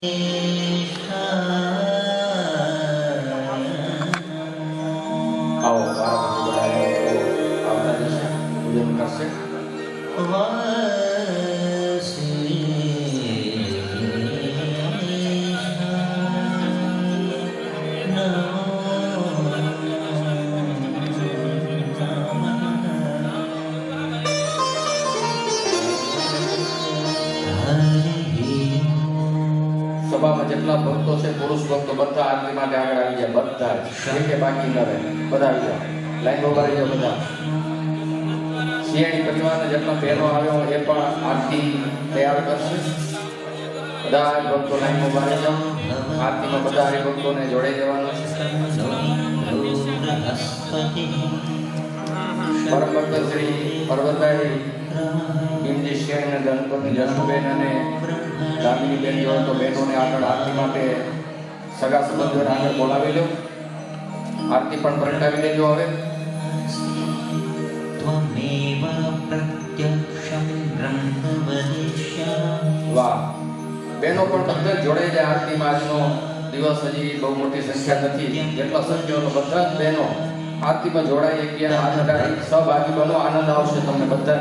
આવો વારાફરતી બધા આવતા જશે, પૂજન કરશે. સભામાં જેટલા ભક્તો છે, પુરુષ ભક્તો બધા આરતી માટે આગળ આવી જાય. બધા જ કે બાકી ન રહે, બધા આવી જાય. લાઈન ઉભા રહી જાય બધા. શિયાળી પરિવારના જેટલા બહેનો આવ્યો એ પણ આરતી તૈયાર કરશે. બધા ભક્તો લાઈન ઉભા રહી જાઓ. આરતીમાં બધા હરિભક્તોને જોડાઈ દેવાના છે. પરમ ભક્ત શ્રી પર્વતભાઈ ભીમજી શેણ અને ધનપતિ જસુબેન અને દામિની બેન જોડે તો બહેનોને આગળ આરતી માટે સગા સંબંધીઓને આગળ બોલાવી લો. આરતી પણ પ્રગટાવી લેજો. હવે વાહ, બહેનો પણ બધા જોડાઈ જાય આરતીમાં. આજનો દિવસ હજી બહુ મોટી સંખ્યા નથી, જેટલા સંખ્યાનો બધા જ બહેનો આરતીમાં જોડાઈ ગયા. હાથ અડાડી સહભાગી બનો, આનંદ આવશે તમને બધા.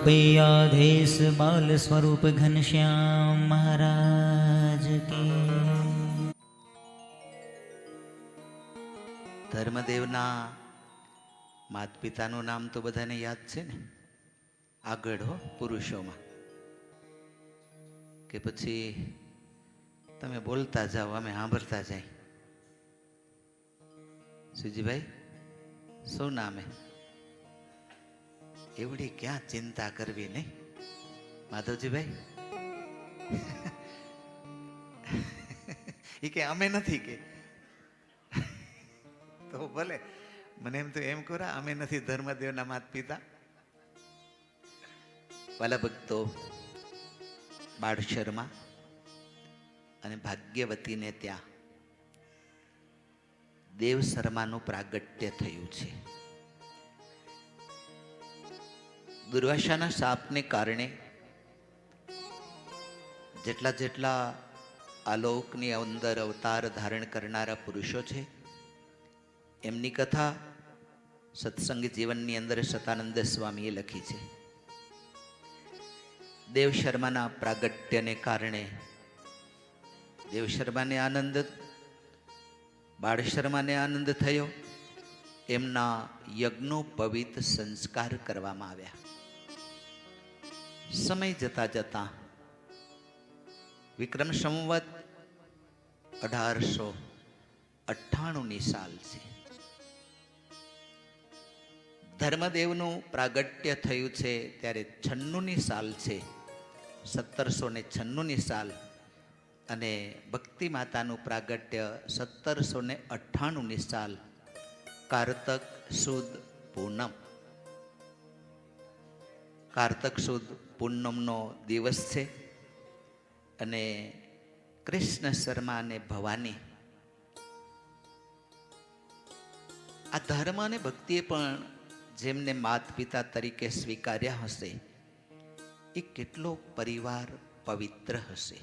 कृपयाधीश बाल स्वरूप घनश्याम महाराज की। ધર્મદેવના માત પિતાનું નામ તો બધાને યાદ છે ને, આગળ હો પુરુષોમાં, કે પછી તમે બોલતા જાઓ અમે સાંભળતા જાય? સુજીભાઈ શું નામે? એવડી ક્યાં ચિંતા કરવી નહીં માધવજીભાઈ? એ કે અમે નથી કે તો ભલે, મને એમ તો એમ કોરા અમે નથી ધર્મદેવના માત પિતા. વાલા ભક્તો, બાળ શર્મા અને ભાગ્યવતીને ત્યાં દેવ શર્માનું પ્રાગટ્ય થયું છે. દુર્વાસાના શાપને કારણે જેટલા આલોકની અંદર અવતાર ધારણ કરનારા પુરુષો છે એમની કથા સત્સંગ જીવનની અંદર સતાનંદ સ્વામીએ લખી છે. દેવ શર્માના પ્રાગટ્યને કારણે દેવ શર્માને આનંદ, બાળ શર્માને આનંદ થયો. એમના યજ્ઞોપવિત સંસ્કાર કરવામાં આવ્યા. સમય જતા જતા વિક્રમ સંવત 1898ની સાલ છે. ધર્મદેવનું પ્રાગટ્ય થયું છે ત્યારે 96ની સાલ છે, 1796ની સાલ. અને ભક્તિ માતાનું પ્રાગટ્ય 1798ની સાલ, કારતક સુદ પૂનમ. કારતક સુદ પૂનમનો દિવસ છે અને કૃષ્ણ શર્મા અને ભવાની આ ધર્મ અને ભક્તિએ પણ જેમને માત પિતા તરીકે સ્વીકાર્યા હશે એ કેટલો પરિવાર પવિત્ર હશે.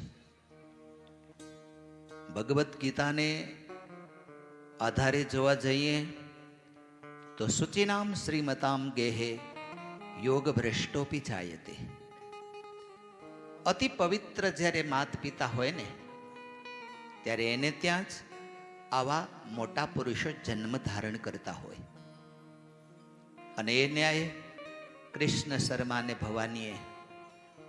ભગવદ્ ગીતાને આધારે જોવા જઈએ તો શુચિનામ શ્રીમતામ ગેહે યોગ ભ્રષ્ટોપી જાયતે. અતિ પવિત્ર જ્યારે માત પિતા હોય ને ત્યારે એને ત્યાં જ આવા મોટા પુરુષો જન્મ ધારણ કરતા હોય. અને એ ન્યાય કૃષ્ણ શર્મા અને ભવાનીએ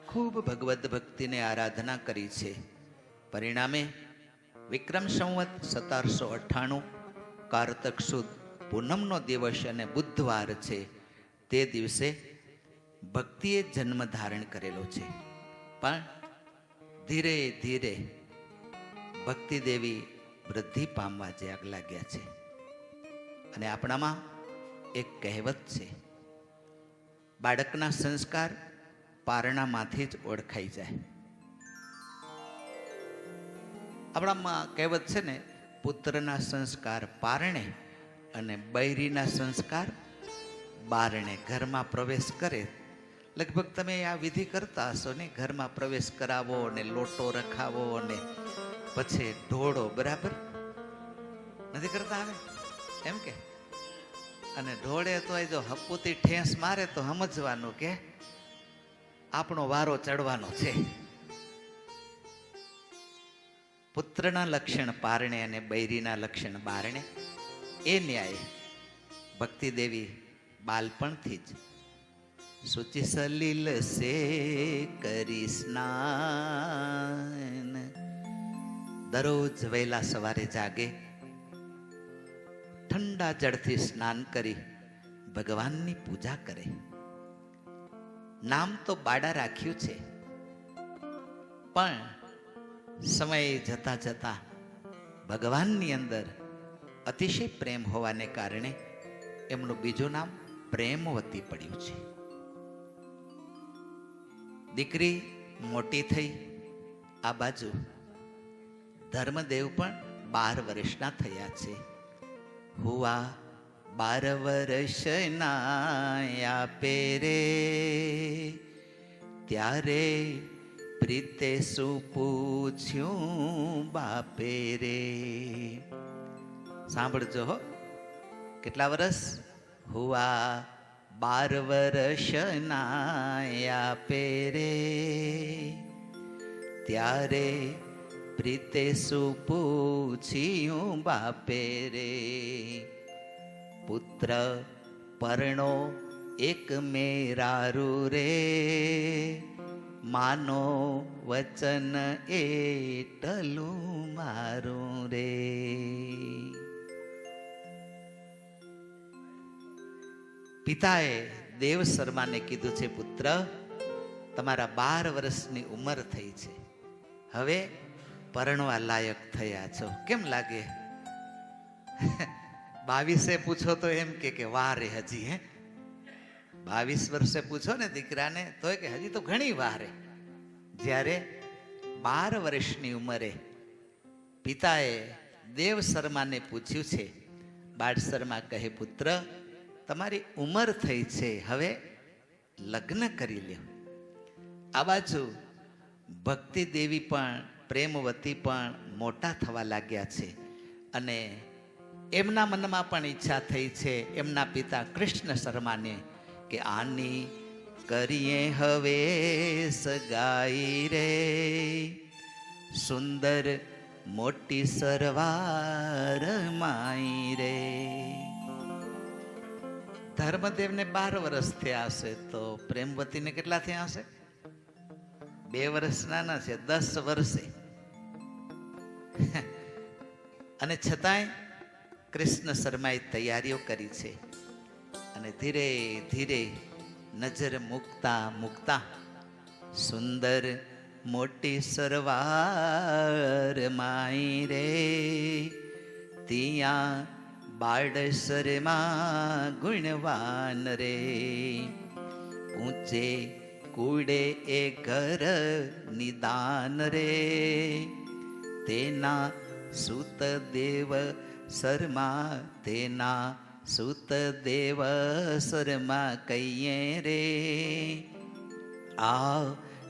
ખૂબ ભગવદ્ ભક્તિને આરાધના કરી છે. પરિણામે વિક્રમ સંવત 1798 કારતક સુદ પૂનમનો દિવસ અને બુધવાર છે. તે દિવસે ભક્તિએ જન્મ ધારણ કરેલો છે. પણ ધીરે ધીરે ભક્તિ દેવી વૃદ્ધિ પામવા જે લાગ્યા છે. અને આપણામાં એક કહેવત છે, બાળકના સંસ્કાર પારણામાંથી જ ઓળખાઈ જાય. આપણામાં કહેવત છે ને, પુત્રના સંસ્કાર પારણે અને બૈરીના સંસ્કાર બારણે. ઘરમાં પ્રવેશ કરે, લગભગ તમે આ વિધિ કરતા હશો ને, ઘરમાં પ્રવેશ કરાવો ને લોટો રખાવો ને પછી ઢોળો, બરાબર નથી કરતા હવે એમ કે? અને ઢોળે તો એ જો હપુતી ઠેસ મારે તો સમજવાનું કે આપણો વારો ચડવાનો છે. પુત્રના લક્ષણ પારણે અને બૈરીના લક્ષણ બારણે. એ ન્યાય ભક્તિ દેવી બાલપણથી જ શુચિ સલીલ સે કરી સ્નાન, દરરોજ વહેલા સવારે જાગે, ઠંડા જળથી સ્નાન કરી ભગવાનની પૂજા કરે. નામ તો બાડા રાખ્યું છે, પણ સમય જતા જતા ભગવાનની અંદર અતિશય પ્રેમ હોવાને કારણે એમનું બીજું નામ પ્રેમવતી પડ્યું છે. દીકરી મોટી થઈ, આ બાજુ ધર્મદેવ પણ 12 વર્ષના થયા છે. હુઆ 12 વર્ષના પેરે, ત્યારે પ્રીતે શું પૂછ્યું બાપે રે. સાંભળજો હો, કેટલા વર્ષ? હુઆ 12 વર્ષના પેરે ત્યારે પ્રીતે શું પૂછ્યું બાપે રે પુત્ર પરણો એક મેરારું રે માનો વચન એટલું મારું રે. પિતાએ દેવ શર્માને કીધું છે, પુત્ર તમારા 12 વર્ષની ઉંમર થઈ છે, હવે પરણવા લાયક થયા છો. કેમ લાગે? 22 પૂછો તો એમ કે વાર રે હજી. 22 વર્ષે પૂછો ને દીકરાને તો કે હજી તો ઘણી વાર. જ્યારે 12 વર્ષની ઉંમરે પિતાએ દેવ શર્માને પૂછ્યું છે, બાળ શર્મા કહે, પુત્ર તમારી ઉંમર થઈ છે, હવે લગ્ન કરી લ્યો. આ બાજુ ભક્તિ દેવી પણ પ્રેમવતી પણ મોટા થવા લાગ્યા છે અને એમના મનમાં પણ ઈચ્છા થઈ છે એમના પિતા કૃષ્ણ શર્માને કે આની કરીએ હવે સગાઈ રે, સુંદર મોટી સરવાર માઈ રે. ધર્મદેવને 12 વર્ષ થયા હશે તો પ્રેમવતીને કેટલા થયા હશે? 2 વર્ષ નાના છે, 10 વર્ષે. અને છતાંય કૃષ્ણ શર્માએ તૈયારીઓ કરી છે અને ધીરે ધીરે નજર મૂકતા મૂકતા સુંદર મોટી સરવાર માઈ રે ત્યાં બાળસરમાં ગુણવાન રે ઊંચે કુડે એ ઘર નિદાન રે તેના સુત દેવ શર્મા તેના સુત દેવ શર્મા કહીએ રે આ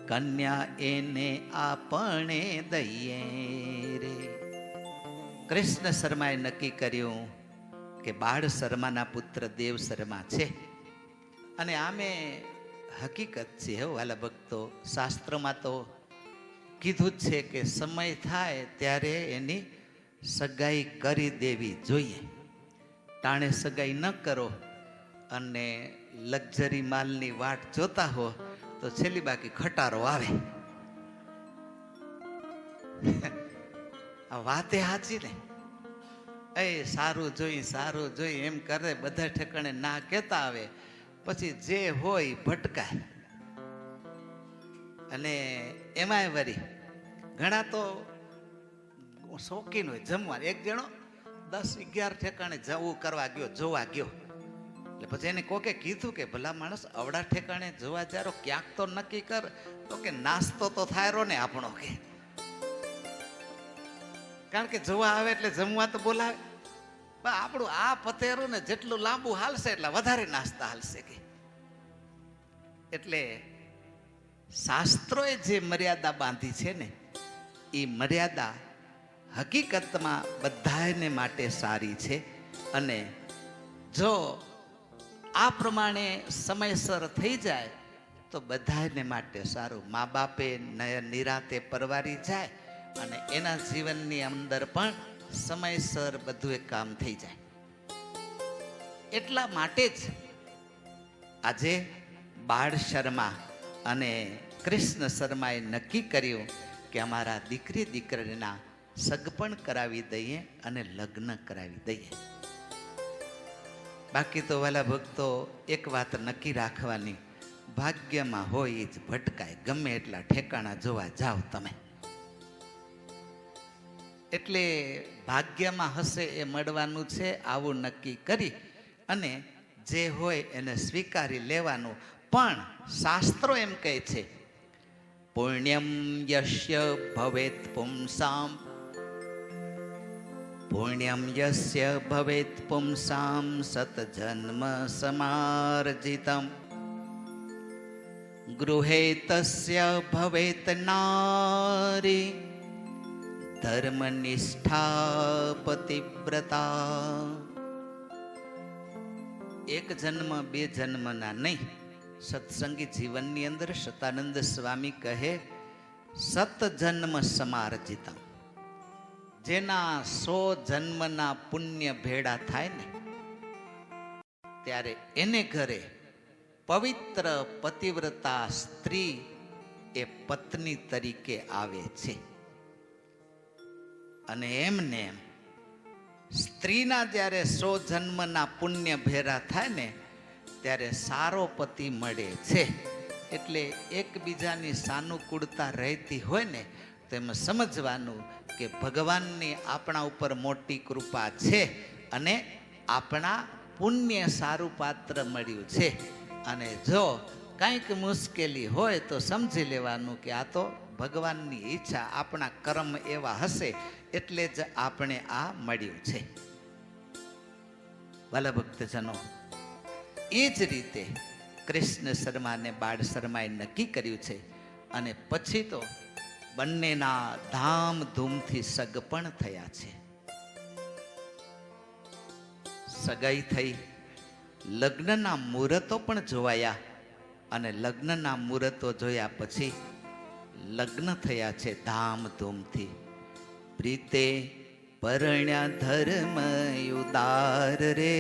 કન્યા એને આપણે દઈએ રે. કૃષ્ણ શર્માએ નક્કી કર્યું કે બાળ શર્માના પુત્ર દેવ શર્મા છે અને આમે હકીકત છે. હો વાલા ભક્તો, શાસ્ત્રોમાં તો કીધું જ છે કે સમય થાય ત્યારે એની સગાઈ કરી દેવી જોઈએ. ટાણે સગાઈ ન કરો અને લક્ઝરી માલની વાટ જોતા હો તો છેલ્લી બાકી ખટારો આવે. આ વાતે સાચી ને? એ સારું જોઈ એમ કરે, બધા ઠેકાણે ના કહેતા આવે, પછી જે હોય ભટકાય. અને એમાંય વળી ઘણા તો શોખીન હોય જમવા. એક જણો 10-11 ઠેકાણે જવું કરવા ગયો, જોવા ગયો, એટલે પછી એને કોકે કીધું કે ભલા માણસ અવડા ઠેકાણે જોવા જારો, ક્યાંક તો નક્કી કર. તો કે નાસ્તો તો થાય ને આપણો, કે કારણ કે જોવા આવે એટલે જમવા તો બોલાવે. આપણું આ પતેરું ને જેટલું લાંબુ હાલશે એટલા વધારે નાસ્તા હાલશે. કે એટલે શાસ્ત્રોએ જે મર્યાદા બાંધી છે ને એ મર્યાદા હકીકતમાં બધાને માટે સારી છે. અને જો આ પ્રમાણે સમયસર થઈ જાય તો બધાને માટે સારું. મા બાપે નિરાતે પરવારી જાય અને એના જીવનની અંદર પણ સમયસર બધું એક કામ થઈ જાય. એટલા માટે જ આજે બાળ શર્મા અને કૃષ્ણ શર્માએ નક્કી કર્યું કે અમારા દીકરી દીકરીના સગપણ કરાવી દઈએ અને લગ્ન કરાવી દઈએ. બાકી તો વાલા ભક્તો એક વાત નક્કી રાખવાની, ભાગ્યમાં હોય એ જ ભટકાય. ગમે એટલા ઠેકાણા જોવા જાઓ તમે, એટલે ભાગ્યમાં હશે એ મળવાનું છે. આવું નક્કી કરી અને જે હોય એને સ્વીકારી લેવાનું. પણ શાસ્ત્રો એમ કહે છે, પુણ્યમ યસ્ય ભવેત પુંસામ, પુણ્યમ યસ્ય ભવેત પુંસામ સતજન્મ સમાર્જિતમ ગૃહે તસ્ય ભવેત નારી ધર્મનિષ્ઠા પતિવ્રતા. એક જન્મ બે જન્મના નહીં. સત્સંગી જીવનની અંદર સતાનંદ સ્વામી કહે, સત જન્મ સમાર્જિતમ, જેના 100 જન્મના પુણ્ય ભેળા થાય ને ત્યારે એને ઘરે પવિત્ર પતિવ્રતા સ્ત્રી એ પત્ની તરીકે આવે છે. અને એમને એમ સ્ત્રીના જ્યારે 100 જન્મના પુણ્ય ભેરા થાય ને ત્યારે સારો પતિ મળે છે. એટલે એકબીજાની સાનુકૂળતા રહેતી હોય ને તો એમાં સમજવાનું કે ભગવાનની આપણા ઉપર મોટી કૃપા છે અને આપણા પુણ્ય સારું પાત્ર મળ્યું છે. અને જો કંઈક મુશ્કેલી હોય તો સમજી લેવાનું કે આ તો ભગવાનની ઈચ્છા, આપણા કર્મ એવા હશે એટલે જ આપણે આ મળ્યું છે. ભલા ભક્તજનો, એ જ રીતે કૃષ્ણ શર્મા અને બાળ શર્માએ નક્કી કર્યું છે. અને પછી તો બંનેના ધામધૂમથી સગપણ થયા છે. સગાઈ થઈ, લગ્નના મુહૂર્તો પણ જોવાયા અને લગ્નના મુહૂર્તો જોયા પછી લગ્ન થયા છે ધામધૂમથી. પ્રીતે પરણ્યા ધર્મ ઉદાર રે,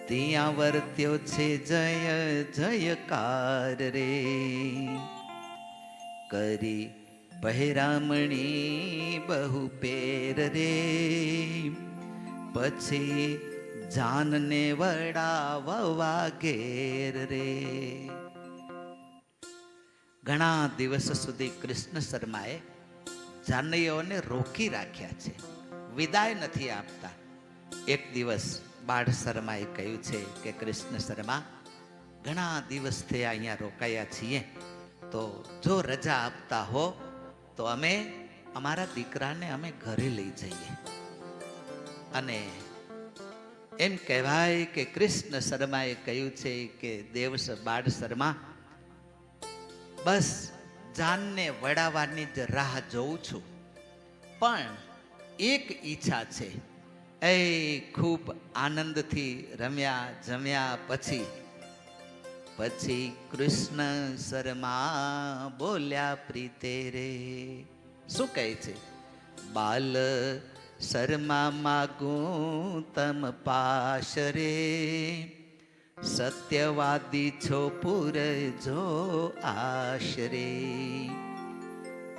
ત્યાં વર્ત્યો છે જય જયકાર રે. કરી પહેરામણી બહુ પેર રે, પછી જાનને વડાવવા ઘેર રે. ઘણા દિવસ સુધી કૃષ્ણ શર્માએ જાનૈયાઓને રોકી રાખ્યા છે, વિદાય નથી આપતા. એક દિવસ બાળ શર્માએ કહ્યું છે કે કૃષ્ણ શર્મા, ઘણા દિવસથી અહીંયા રોકાયા છીએ, તો જો રજા આપતા હો તો અમે અમારા દીકરાને અમે ઘરે લઈ જઈએ. અને એમ કહેવાય કે કૃષ્ણ શર્માએ કહ્યું છે કે દેવસ બાળ શર્મા, બસ જાનને વડાવવાની જ રાહ જોઉં છું, પણ એક ઈચ્છા છે. એ ખૂબ આનંદથી રમ્યા જમ્યા પછી કૃષ્ણ શર્મા બોલ્યા પ્રીતે રે. શું કહે છે? બાલ શર્મા માગું તમ પાશ રે, સત્યવાદી છો પૂરજો આશરે.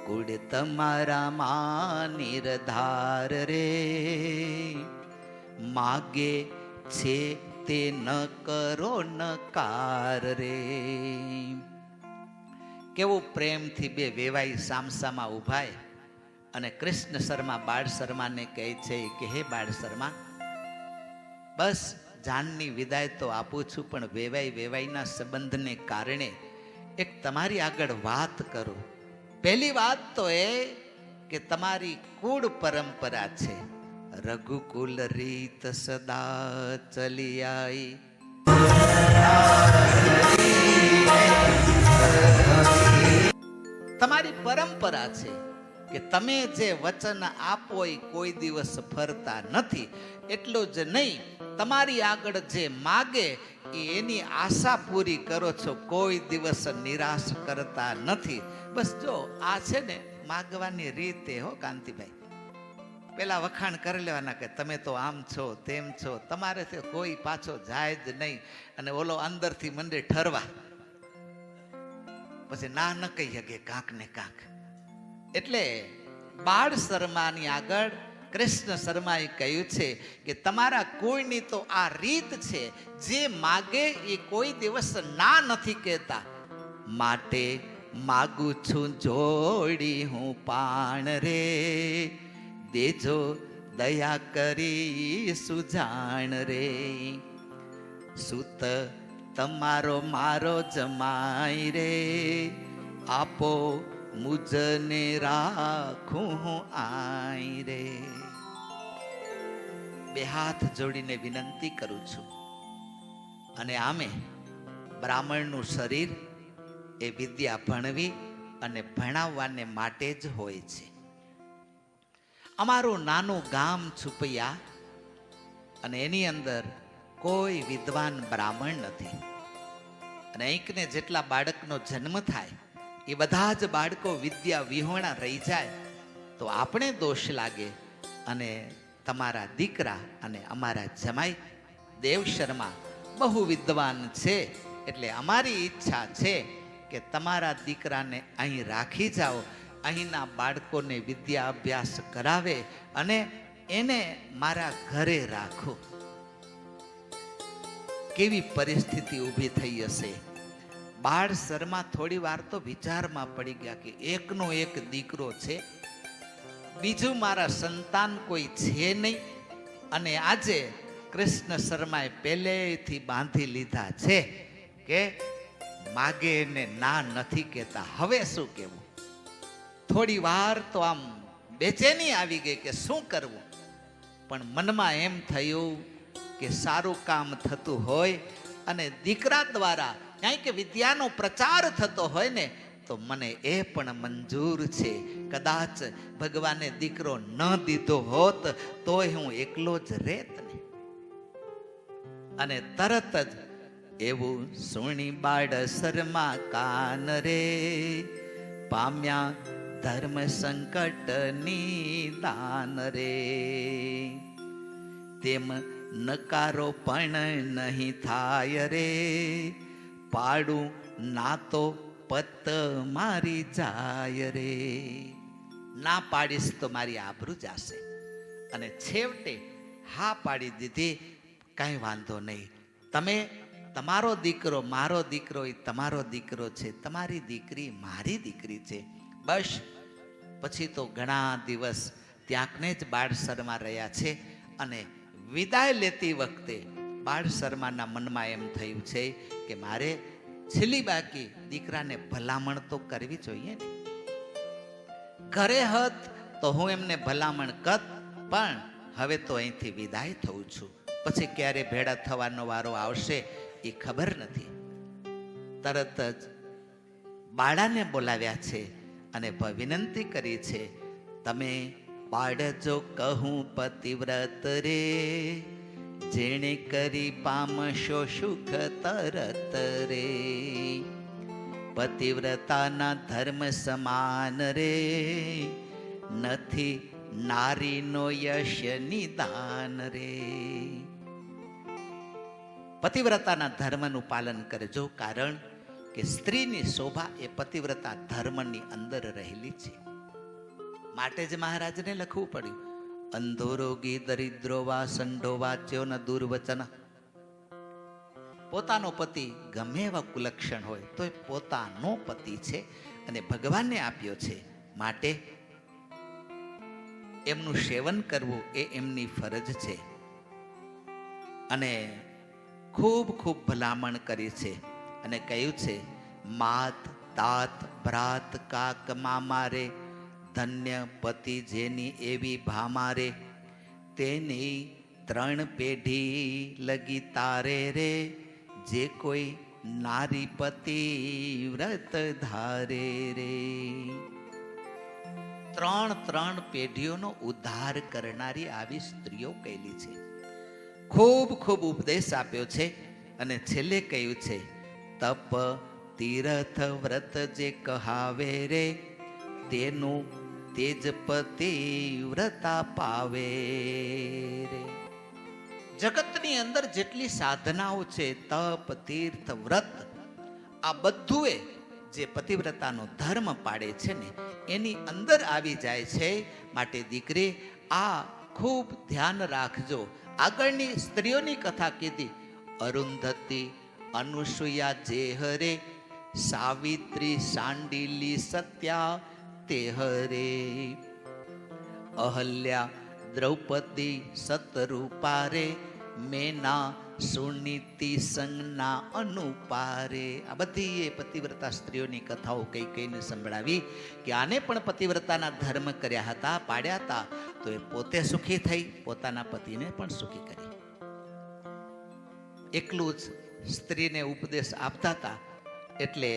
કુળ તમારા માં નિર્ધાર રે, માગે છે તે ન કરો નકાર રે. કેવું પ્રેમથી બે વેવાઈ સામસામા ઉભાય અને કૃષ્ણ શર્મા બાળ શર્માને કહે છે કે હે બાળ શર્મા, બસ જાનની વિદાય તો આપું છું, પણ વેવાઈના સંબંધને કારણે એક તમારી આગળ વાત કરું. પહેલી વાત તો એ કે તમારી કુળ પરંપરા છે, રઘુકુલ રીત સદા ચલી આઈ. તમારી પરંપરા છે કે તમે જે વચન આપો એ કોઈ દિવસ ફરતા નથી. એટલું જ નહીં, તમારી આગળ જે માગે એની આશા પૂરી કરો છો, કોઈ દિવસ નિરાશ કરતા નથી. બસ જો આ છે ને માગવાની રીતે હો કાંતિભાઈ, પેલા વખાણ કરી લેવાના કે તમે તો આમ છો તેમ છો, તમારે કોઈ પાછો જાય જ નહીં. અને ઓલો અંદરથી મંદિર ઠરવા, પછી ના ન કહી શકે કાંક ને કાંક. એટલે બાળ શર્માની આગળ કૃષ્ણ શર્માએ કહ્યું છે કે તમારા કોઈની તો આ રીત છે, જે માગે એ કોઈ દિવસ ના નથી કહેતા. માટે માગું છું જોડી હું પાણ રે, દેજો દયા કરી સુજાણ રે. સુત તમારો મારો જમાઈ રે, આપો મુજને રાખું હું આઈ રે. બે હાથ જોડીને વિનંતી કરું છું. અને આમે બ્રાહ્મણનું શરીર એ વિદ્યા ભણવી અને ભણાવવાને માટે જ હોય છે. અમારું નાનું ગામ છુપૈયા અને એની અંદર કોઈ વિદ્વાન બ્રાહ્મણ નથી. અને અહીંકને જેટલા બાળકનો જન્મ થાય એ બધા જ બાળકો વિદ્યા વિહોણા રહી જાય તો આપણે દોષ લાગે. અને તમારા દીકરા અને અમારા જમાઈ દેવ શર્મા બહુ વિદ્વાન છે, એટલે અમારી ઈચ્છા છે કે તમારા દીકરાને અહીં રાખી જાઓ, અહીંના બાળકોને વિદ્યા અભ્યાસ કરાવે અને એને મારા ઘરે રાખો. કેવી પરિસ્થિતિ ઊભી થઈ હશે. બાળ શર્મા થોડી વાર તો વિચારમાં પડી ગયા કે એકનો એક દીકરો છે, બીજું મારા સંતાન કોઈ છે નહીં, અને આજે કૃષ્ણ શર્માએ પહેલેથી બાંધી લીધા છે કે માગે એને ના નથી કહેતા. હવે શું કહેવું? થોડી વાર તો આમ બેચેની આવી ગઈ કે શું કરવું. પણ મનમાં એમ થયું કે સારું કામ થતું હોય અને દીકરા દ્વારા ક્યાંય કે વિદ્યાનો પ્રચાર થતો હોય ને તો મને એ પણ મંજૂર છે. કદાચ ભગવાને દીકરો ન દીધો હોત તોય હું એકલો જ રહેત ને. અને તરત જ એવું સુણી બાળ શર્મા કાન રે, પામ્યા ધર્મ સંકટની દાન રે. તેમ નકારો પણ નહીં થાય રે, પાડું ના તો પત મારી જાય રે. ના પાડીશ તો મારી આબરૂ જશે. અને છેવટે હા પાડી દીધી. કાંઈ વાંધો નહીં, તમે તમારો દીકરો મારો દીકરો એ તમારો દીકરો છે, તમારી દીકરી મારી દીકરી છે. બસ પછી તો ઘણા દિવસ ત્યાંકને જ બાળ શર્મા રહ્યા છે. અને વિદાય લેતી વખતે બાળ શર્માના મનમાં એમ થયું છે કે મારે છેલ્લી બાકી દીકરાને ભલામણ તો કરવી જોઈએ ને. ઘરે હત તો હું એમને ભલામણ કરત, પણ હવે તો અહીંથી વિદાય થઉં છું. પછી ક્યારે ભેળા થવાનો વારો આવશે એ ખબર નથી. તરત જ બાળાને બોલાવ્યા છે અને વિનંતી કરી છે, તમે બાળ જો કહું પતિવ્રત રે, જેણે કરી પામશો સુખ તરત રે. પતિવ્રતાના ધર્મ સમાન રે, નથી નારીનો યશ નિદાન રે. પતિવ્રતાના ધર્મનું પાલન કરજો, કારણ કે સ્ત્રીની શોભા એ પતિવ્રતા ધર્મની અંદર રહેલી છે. માટે જ મહારાજને લખવું પડ્યું, અંધો રોગી દરિદ્રો વા સંઢો વાચ્યો ન દુર્વચન. પોતાનો પતિ ગમે એવા કુલક્ષણ હોય તો એ પોતાનો પતિ છે અને ભગવાનને આપ્યો છે. માટે એમનું સેવન કરવું એ એમની ફરજ છે. અને ખૂબ ખૂબ ભલામણ કરી છે અને કહ્યું છે, માત તાત ભ્રાત કાક મામારે, ધન્ય પતિ જેની એવી ભામારે, તેની 3 પેઢી લગી તારે રે, જે કોઈ નારી પતિ વ્રત ધારે રે. 3 પેઢીઓનો ઉદ્ધાર કરનારી આવી સ્ત્રીઓ કહેલી છે. ખૂબ ખૂબ ઉપદેશ આપ્યો છે અને છેલ્લે કહ્યું છે, તપ તીર્થ વ્રત જે કહાવે રે, તેનું તેજપતિ વ્રતા પાવે રે. જગતની અંદર જેટલી સાધનાઓ છે, તપ તીર્થ વ્રત, આ બધું જે પતિવ્રતાનો ધર્મ પાડે છે ને એની અંદર આવી જાય છે. માટે દીકરી આ ખૂબ ધ્યાન રાખજો. આગળની સ્ત્રીઓની કથા કીધી, અરુંધતી અનુસૂયા જે હરે, સાવિત્રી શાંડિલી સત્યા તે હરે, અહલ્યા દ્રૌપદી સતરૂપારે, મેના સુનીતિ સંજ્ઞા અનુપારે. આ બધી એ પતિવ્રતા સ્ત્રીઓની કથાઓ કઈ કઈને સંભળાવી કે આને પણ પતિવ્રતાના ધર્મ કર્યા હતા, પાડ્યા હતા, તો એ પોતે સુખી થઈ, પોતાના પતિને પણ સુખી કરી. એકલું જ સ્ત્રીને ઉપદેશ આપતા હતા એટલે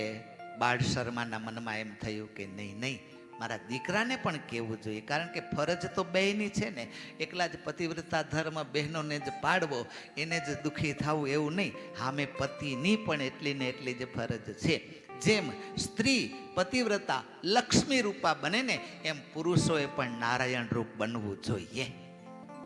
બાળ શર્માના મનમાં એમ થયું કે નહીં, મારા દીકરાને પણ કહેવું જોઈએ, કારણ કે ફરજ તો બેયની છે ને. એકલા જ પતિવ્રતા ધર્મ બહેનોને જ પાડવો, એને જ દુઃખી થવું એવું નહીં. સામે પતિની પણ એટલી ને એટલી જ ફરજ છે. જેમ સ્ત્રી પતિવ્રતા લક્ષ્મી રૂપા બને ને, એમ પુરુષોએ પણ નારાયણ રૂપ બનવું જોઈએ.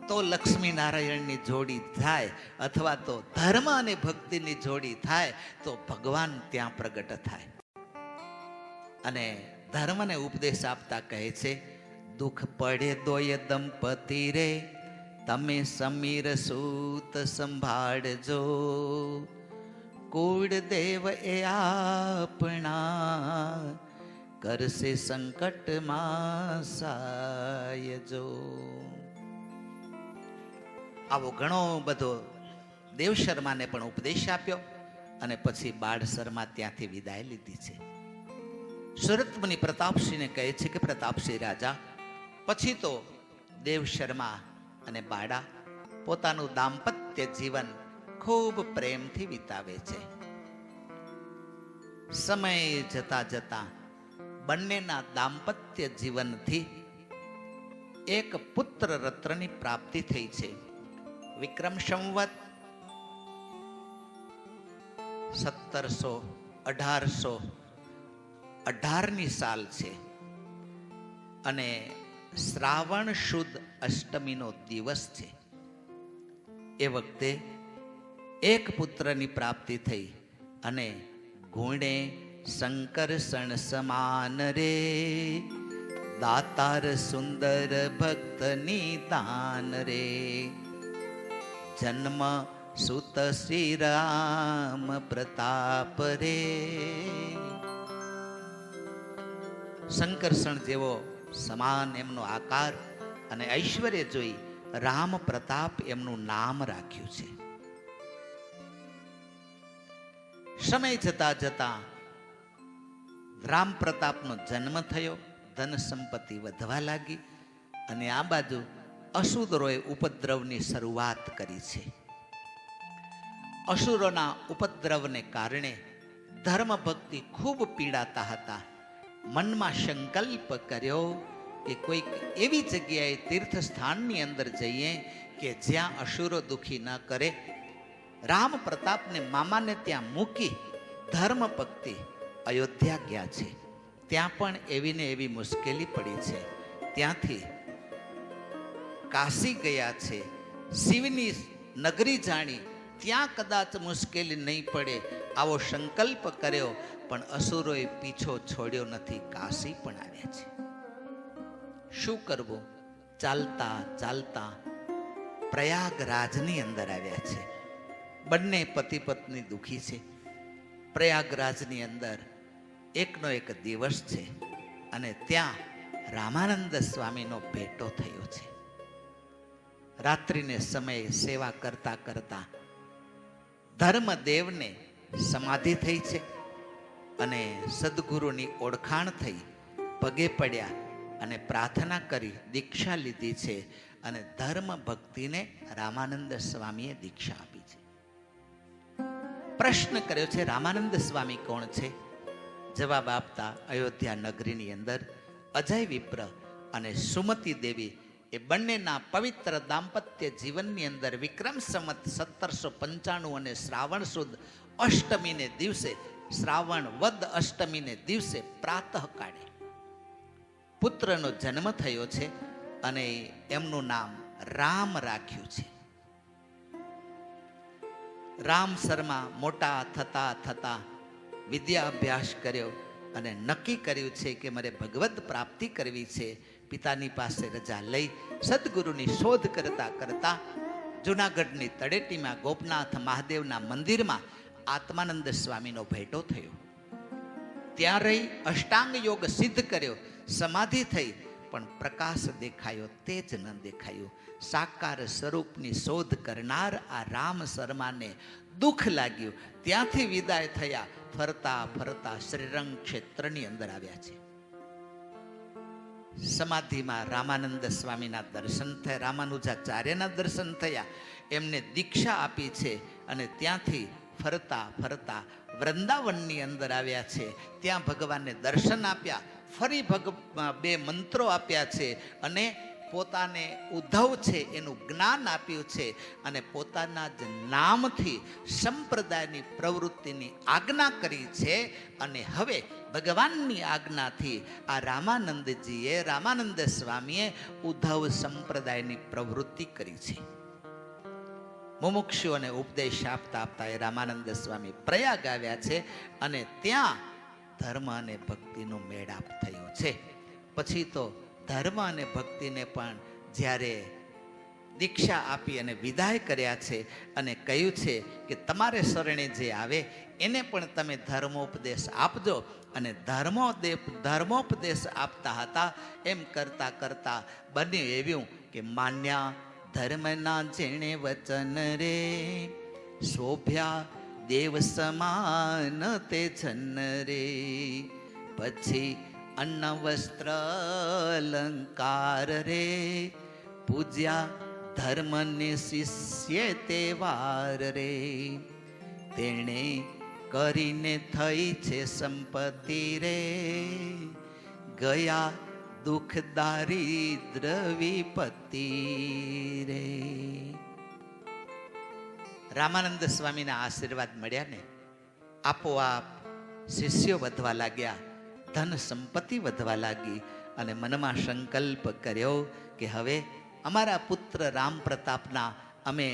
તો લક્ષ્મી નારાયણની જોડી થાય, અથવા તો ધર્મ અને ભક્તિની જોડી થાય, તો ભગવાન ત્યાં પ્રગટ થાય. અને ધર્મને ઉપદેશ આપતા કહે છે, દુઃખ પડે દોય દંપતી રે, તમે સમીર સૂત સંભાળજો, કુળ દેવ એ આપણા, કરશે સંકટમાં સાયજો. આવો ઘણો બધો દેવ શર્માને પણ ઉપદેશ આપ્યો, અને પછી બાળ શર્મા ત્યાંથી વિદાય લીધી છે. સુરત મુનિ પ્રતાપસિંહને કહે છે કે પ્રતાપસિંહ રાજા, પછી તો દેવ શર્મા અને બાળા પોતાનું દાંપત્ય જીવન ખૂબ પ્રેમથી વિતાવે છે. સમય જતા જતા બંનેના દાંપત્ય જીવનથી એક પુત્ર રત્નની પ્રાપ્તિ થઈ છે. વિક્રમ સંવત 1818ની સાલ છે, અને શ્રાવણ શુદ્ધ અષ્ટમીનો દિવસ છે. એ વખતે એક પુત્રની પ્રાપ્તિ થઈ, અને ગુણે શંકર સણ સમાન રે, દાતાર સુંદર ભક્તની દાન રે, જન્મ સુત શ્રી રામ પ્રતાપ રે. શંકરસણ જેવો સમાન એમનો આકાર અને ઐશ્વર્ય જોઈ રામ પ્રતાપ એમનું નામ રાખ્યું છે. સમય જતા જતા રામ પ્રતાપનો જન્મ થયો, ધન સંપત્તિ વધવા લાગી, અને આ બાજુ અસુરોએ ઉપદ્રવની શરૂઆત કરી છે. અસુરોના ઉપદ્રવને કારણે ધર્મ ભક્તિ ખૂબ પીડાતા હતા. મનમાં સંકલ્પ કર્યો કે કોઈક એવી જગ્યાએ તીર્થ સ્થાનની અંદર જઈએ કે જ્યાં અસુરો દુખી ન કરે. રામ પ્રતાપને મામાને ત્યાં મૂકી ધર્મ ભક્તિ અયોધ્યા ગયા છે. ત્યાં પણ એવી ને એવી મુશ્કેલી પડી છે. ત્યાંથી કાશી ગયા છે, શિવની નગરી જાણી, ત્યાં કદાચ મુશ્કેલી નહીં પડે આવો સંકલ્પ કર્યો, પણ અસુરોએ પીછો છોડ્યો નથી, કાશી પણ આવ્યા છે. શું કરવું? ચાલતા ચાલતા પ્રયાગરાજની અંદર આવ્યા છે. બંને પતિ પત્ની દુખી છે. પ્રયાગરાજની અંદર એકનો એક દિવસ છે, અને ત્યાં રામાનંદ સ્વામીનો ભેટો થયો છે. રાત્રિને સમયે સેવા કરતા કરતા ધર્મદેવને સમાધિ થઈ છે, અને સદગુરુની ઓળખાણ થઈ, પગે પડ્યા અને પ્રાર્થના કરી દીક્ષા લીધી છે. અને ધર્મ ભક્તિને રામાનંદ સ્વામીએ દીક્ષા આપી છે. પ્રશ્ન કર્યો છે, રામાનંદ સ્વામી કોણ છે? જવાબ આપતા અયોધ્યા નગરીની અંદર અજય વિપ્ર અને સુમતી દેવી એ બંનેના પવિત્ર દાંપત્ય જીવનની અંદર વિક્રમ સંવત 1795 અને શ્રાવણ સુદ અષ્ટમીને દિવસે, શ્રાવણ વદ અષ્ટમીને દિવસે પ્રાતઃકાળે પુત્રનો જન્મ થયો છે, અને એમનું નામ રામ રાખ્યું છે. રામ શર્મા મોટા થતા થતા વિદ્યા અભ્યાસ કર્યો, અને નક્કી કર્યું છે કે મારે ભગવદ પ્રાપ્તિ કરવી છે. પિતાની પાસે રજા લઈ સદગુરુની શોધ કરતા કરતા જુનાગઢની તળેટીમાં ગોપનાથ મહાદેવના મંદિરમાં આત્માનંદ સ્વામીનો ભેટો થયો. ત્યાં રહી અષ્ટાંગ યોગ સિદ્ધ કર્યો, સમાધિ થઈ, પણ પ્રકાશ દેખાયો, તેજ ન દેખાયું. સાકાર સ્વરૂપની શોધ કરનાર આ રામ શર્માને દુઃખ લાગ્યું. ત્યાંથી વિદાય થયા, ફરતા ફરતા શ્રીરંગ ક્ષેત્રની અંદર આવ્યા છે. સમાધિમાં રામાનંદ સ્વામીના દર્શન થયા, રામાનુજાચાર્યના દર્શન થયા, એમને દીક્ષા આપી છે, અને ત્યાંથી ફરતા ફરતા વૃંદાવનની અંદર આવ્યા છે. ત્યાં ભગવાનને દર્શન આપ્યા, ફરી બે મંત્રો આપ્યા છે અને પોતાને ઉદ્ધવ છે એનું જ્ઞાન આપ્યું છે અને પોતાના જ નામથી સંપ્રદાયની પ્રવૃત્તિની આજ્ઞા કરી છે. અને હવે ભગવાનની આજ્ઞાથી આ રામાનંદજીએ, રામાનંદ સ્વામીએ ઉદ્ધવ સંપ્રદાયની પ્રવૃત્તિ કરી છે. મુમુક્ષુઓને ઉપદેશ આપતા આપતા એ રામાનંદ સ્વામી પ્રયાગ આવ્યા છે અને ત્યાં ધર્મ અને ભક્તિનો મેળાપ થયો છે. પછી તો ધર્મ અને ભક્તિને પણ જ્યારે દીક્ષા આપી અને વિદાય કર્યા છે અને કહ્યું છે કે તમારે શરણે જે આવે એને પણ તમે ધર્મોપદેશ આપજો. અને ધર્મોપદેશ આપતા હતા. એમ કરતા કરતા બન્યું એવું કે માન્યા ધર્મના જેણે વચન રે, શોભ્યા દેવ સમાન તે જન રે. પછી અન્ન વસ્ત્ર અલંકાર રે, પૂજ્યા ધર્મને શિષ્ય તે વાર રે. તેણે કરીને થઈ છે સંપત્તિ રે, ગયા દુઃખ દારિદ્ર વિપત્તિ રે. રામાનંદ સ્વામીના આશીર્વાદ મળ્યા ને આપોઆપ શિષ્યો વધવા લાગ્યા, ધન સંપત્તિ વધવા લાગી અને મનમાં સંકલ્પ કર્યો કે હવે અમારા પુત્ર રામ પ્રતાપના અમે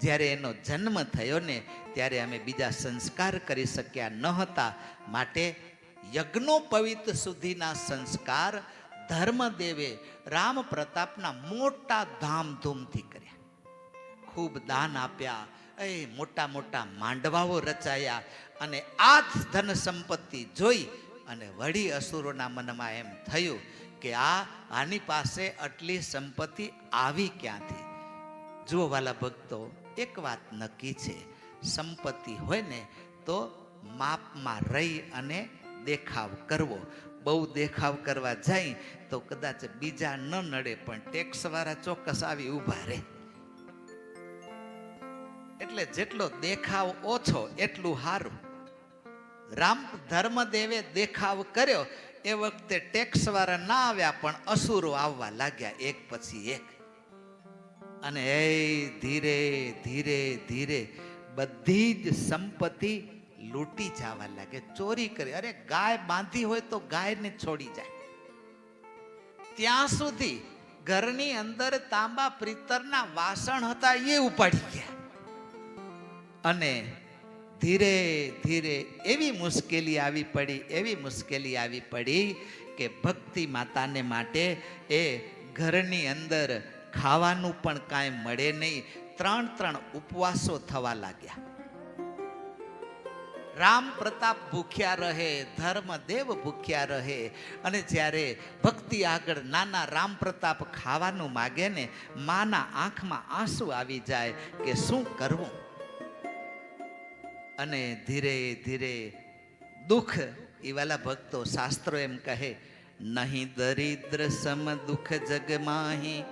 જ્યારે એનો જન્મ થયો ને ત્યારે અમે બીજા સંસ્કાર કરી શક્યા ન હતા, માટે યજ્ઞોપવિત સુધીના સંસ્કાર ધર્મદેવે રામ પ્રતાપના મોટા ધામધૂમથી કર્યા. ખૂબ દાન આપ્યા, મોટા મોટા માંડવાઓ રચાયા. અને આ જ ધન સંપત્તિ જોઈ અને વળી અસુરોના મનમાં એમ થયું કે આની પાસે આટલી સંપત્તિ આવી ક્યાંથી. જુઓ વાલા ભક્તો, એક વાત નક્કી છે, સંપત્તિ હોય ને તો માપમાં રહી અને દેખાવ કરવો. બહુ દેખાવ કરવા જાય તો કદાચ બીજા ન નડે, પણ ટેક્સ વાળા ચોક્કસ આવી ઊભા રહે. એટલે જેટલો દેખાવ ઓછો એટલું સારું. ધર્મદેવે દેખાવ કર્યો એ વખતે ટેક્સ વાળા ના આવ્યા, પણ અસુરો આવવા લાગ્યા એક પછી એક. અને ધીરે ધીરે ધીરે બધી જ સંપત્તિ લૂંટી જવા લાગે, ચોરી કરી. અરે ગાય બાંધી હોય તો ગાયને છોડી જાય. ત્યાં સુધી ઘરની અંદર તાંબા પિત્તળના વાસણ હતા એ ઉપાડી ગયા. અને ધીરે ધીરે એવી મુશ્કેલી આવી પડી કે ભક્તિ માતાને માટે એ ઘરની અંદર ખાવાનું પણ કાંઈ મળે નહીં. 3 ઉપવાસો થવા લાગ્યા. રામ પ્રતાપ ભૂખ્યા રહે, ધર્મદેવ ભૂખ્યા રહે. અને જ્યારે ભક્તિ આગળ નાના રામ પ્રતાપ ખાવાનું માગે ને, માના આંખમાં આંસુ આવી જાય કે શું કરવું. અને ધીરે ધીરે દુઃખ, એ વાલા ભક્તો શાસ્ત્રો એમ કહે, નહીં દરિદ્ર સમ દુઃખ જગમાહી,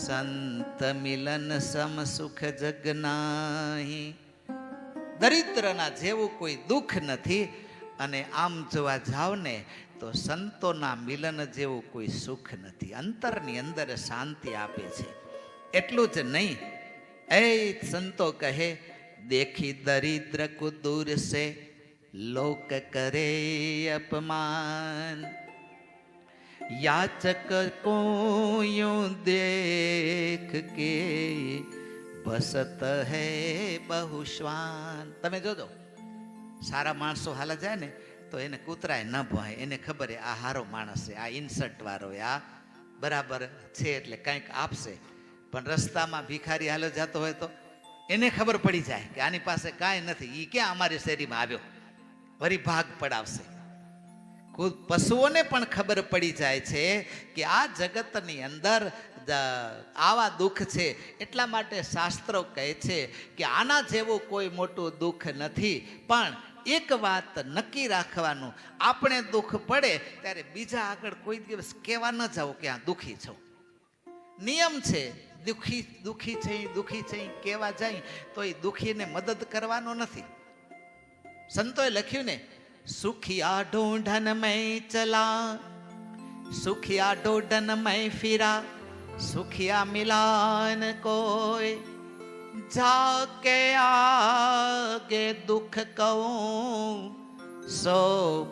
સંત મિલન સમ સુખ જગ નાહી. દરિદ્રના જેવું કોઈ દુઃખ નથી. અને આમ જોવા જાવ ને તો સંતોના મિલન જેવું કોઈ સુખ નથી. અંતરની અંદર શાંતિ આપે છે. એટલું જ નહીં, એ સંતો કહે, देखी दरिद्र को दूर से लोक करे अपमान, याचक को यूं देख के बसत है बहुश्वान. તમે જોજો, સારા માણસો હાલા જાય ને તો એને કૂતરાય ન ભોય. એને ખબર આ હારો માણસ છે, આ ઇન્સર્ટ વાળો, આ બરાબર છે એટલે કંઈક આપશે. પણ રસ્તામાં ભિખારી હાલો જતો હોય તો એને ખબર પડી જાય કે આની પાસે કાંઈ નથી, એ ક્યાં અમારી શેરીમાં આવ્યો, વળી ભાગ પડાવશે. પશુઓને પણ ખબર પડી જાય છે કે આ જગતની અંદર આવા દુઃખ છે. એટલા માટે શાસ્ત્રો કહે છે કે આના જેવું કોઈ મોટું દુઃખ નથી. પણ એક વાત નક્કી રાખવાનું, આપણે દુઃખ પડે ત્યારે બીજા આગળ કોઈ દિવસ કહેવા ન જાવ કે આ દુઃખી છો. નિયમ છે, દુઃખી છે કહેવા જાય તો એ દુઃખીને મદદ કરવાનો નથી. સંતોએ લખ્યું ને, सुखिया ढूंढन में चला, सुखिया ढूंढन में फिरा, सुखिया मिलान कोई, जाके आगे दुख कहूं सो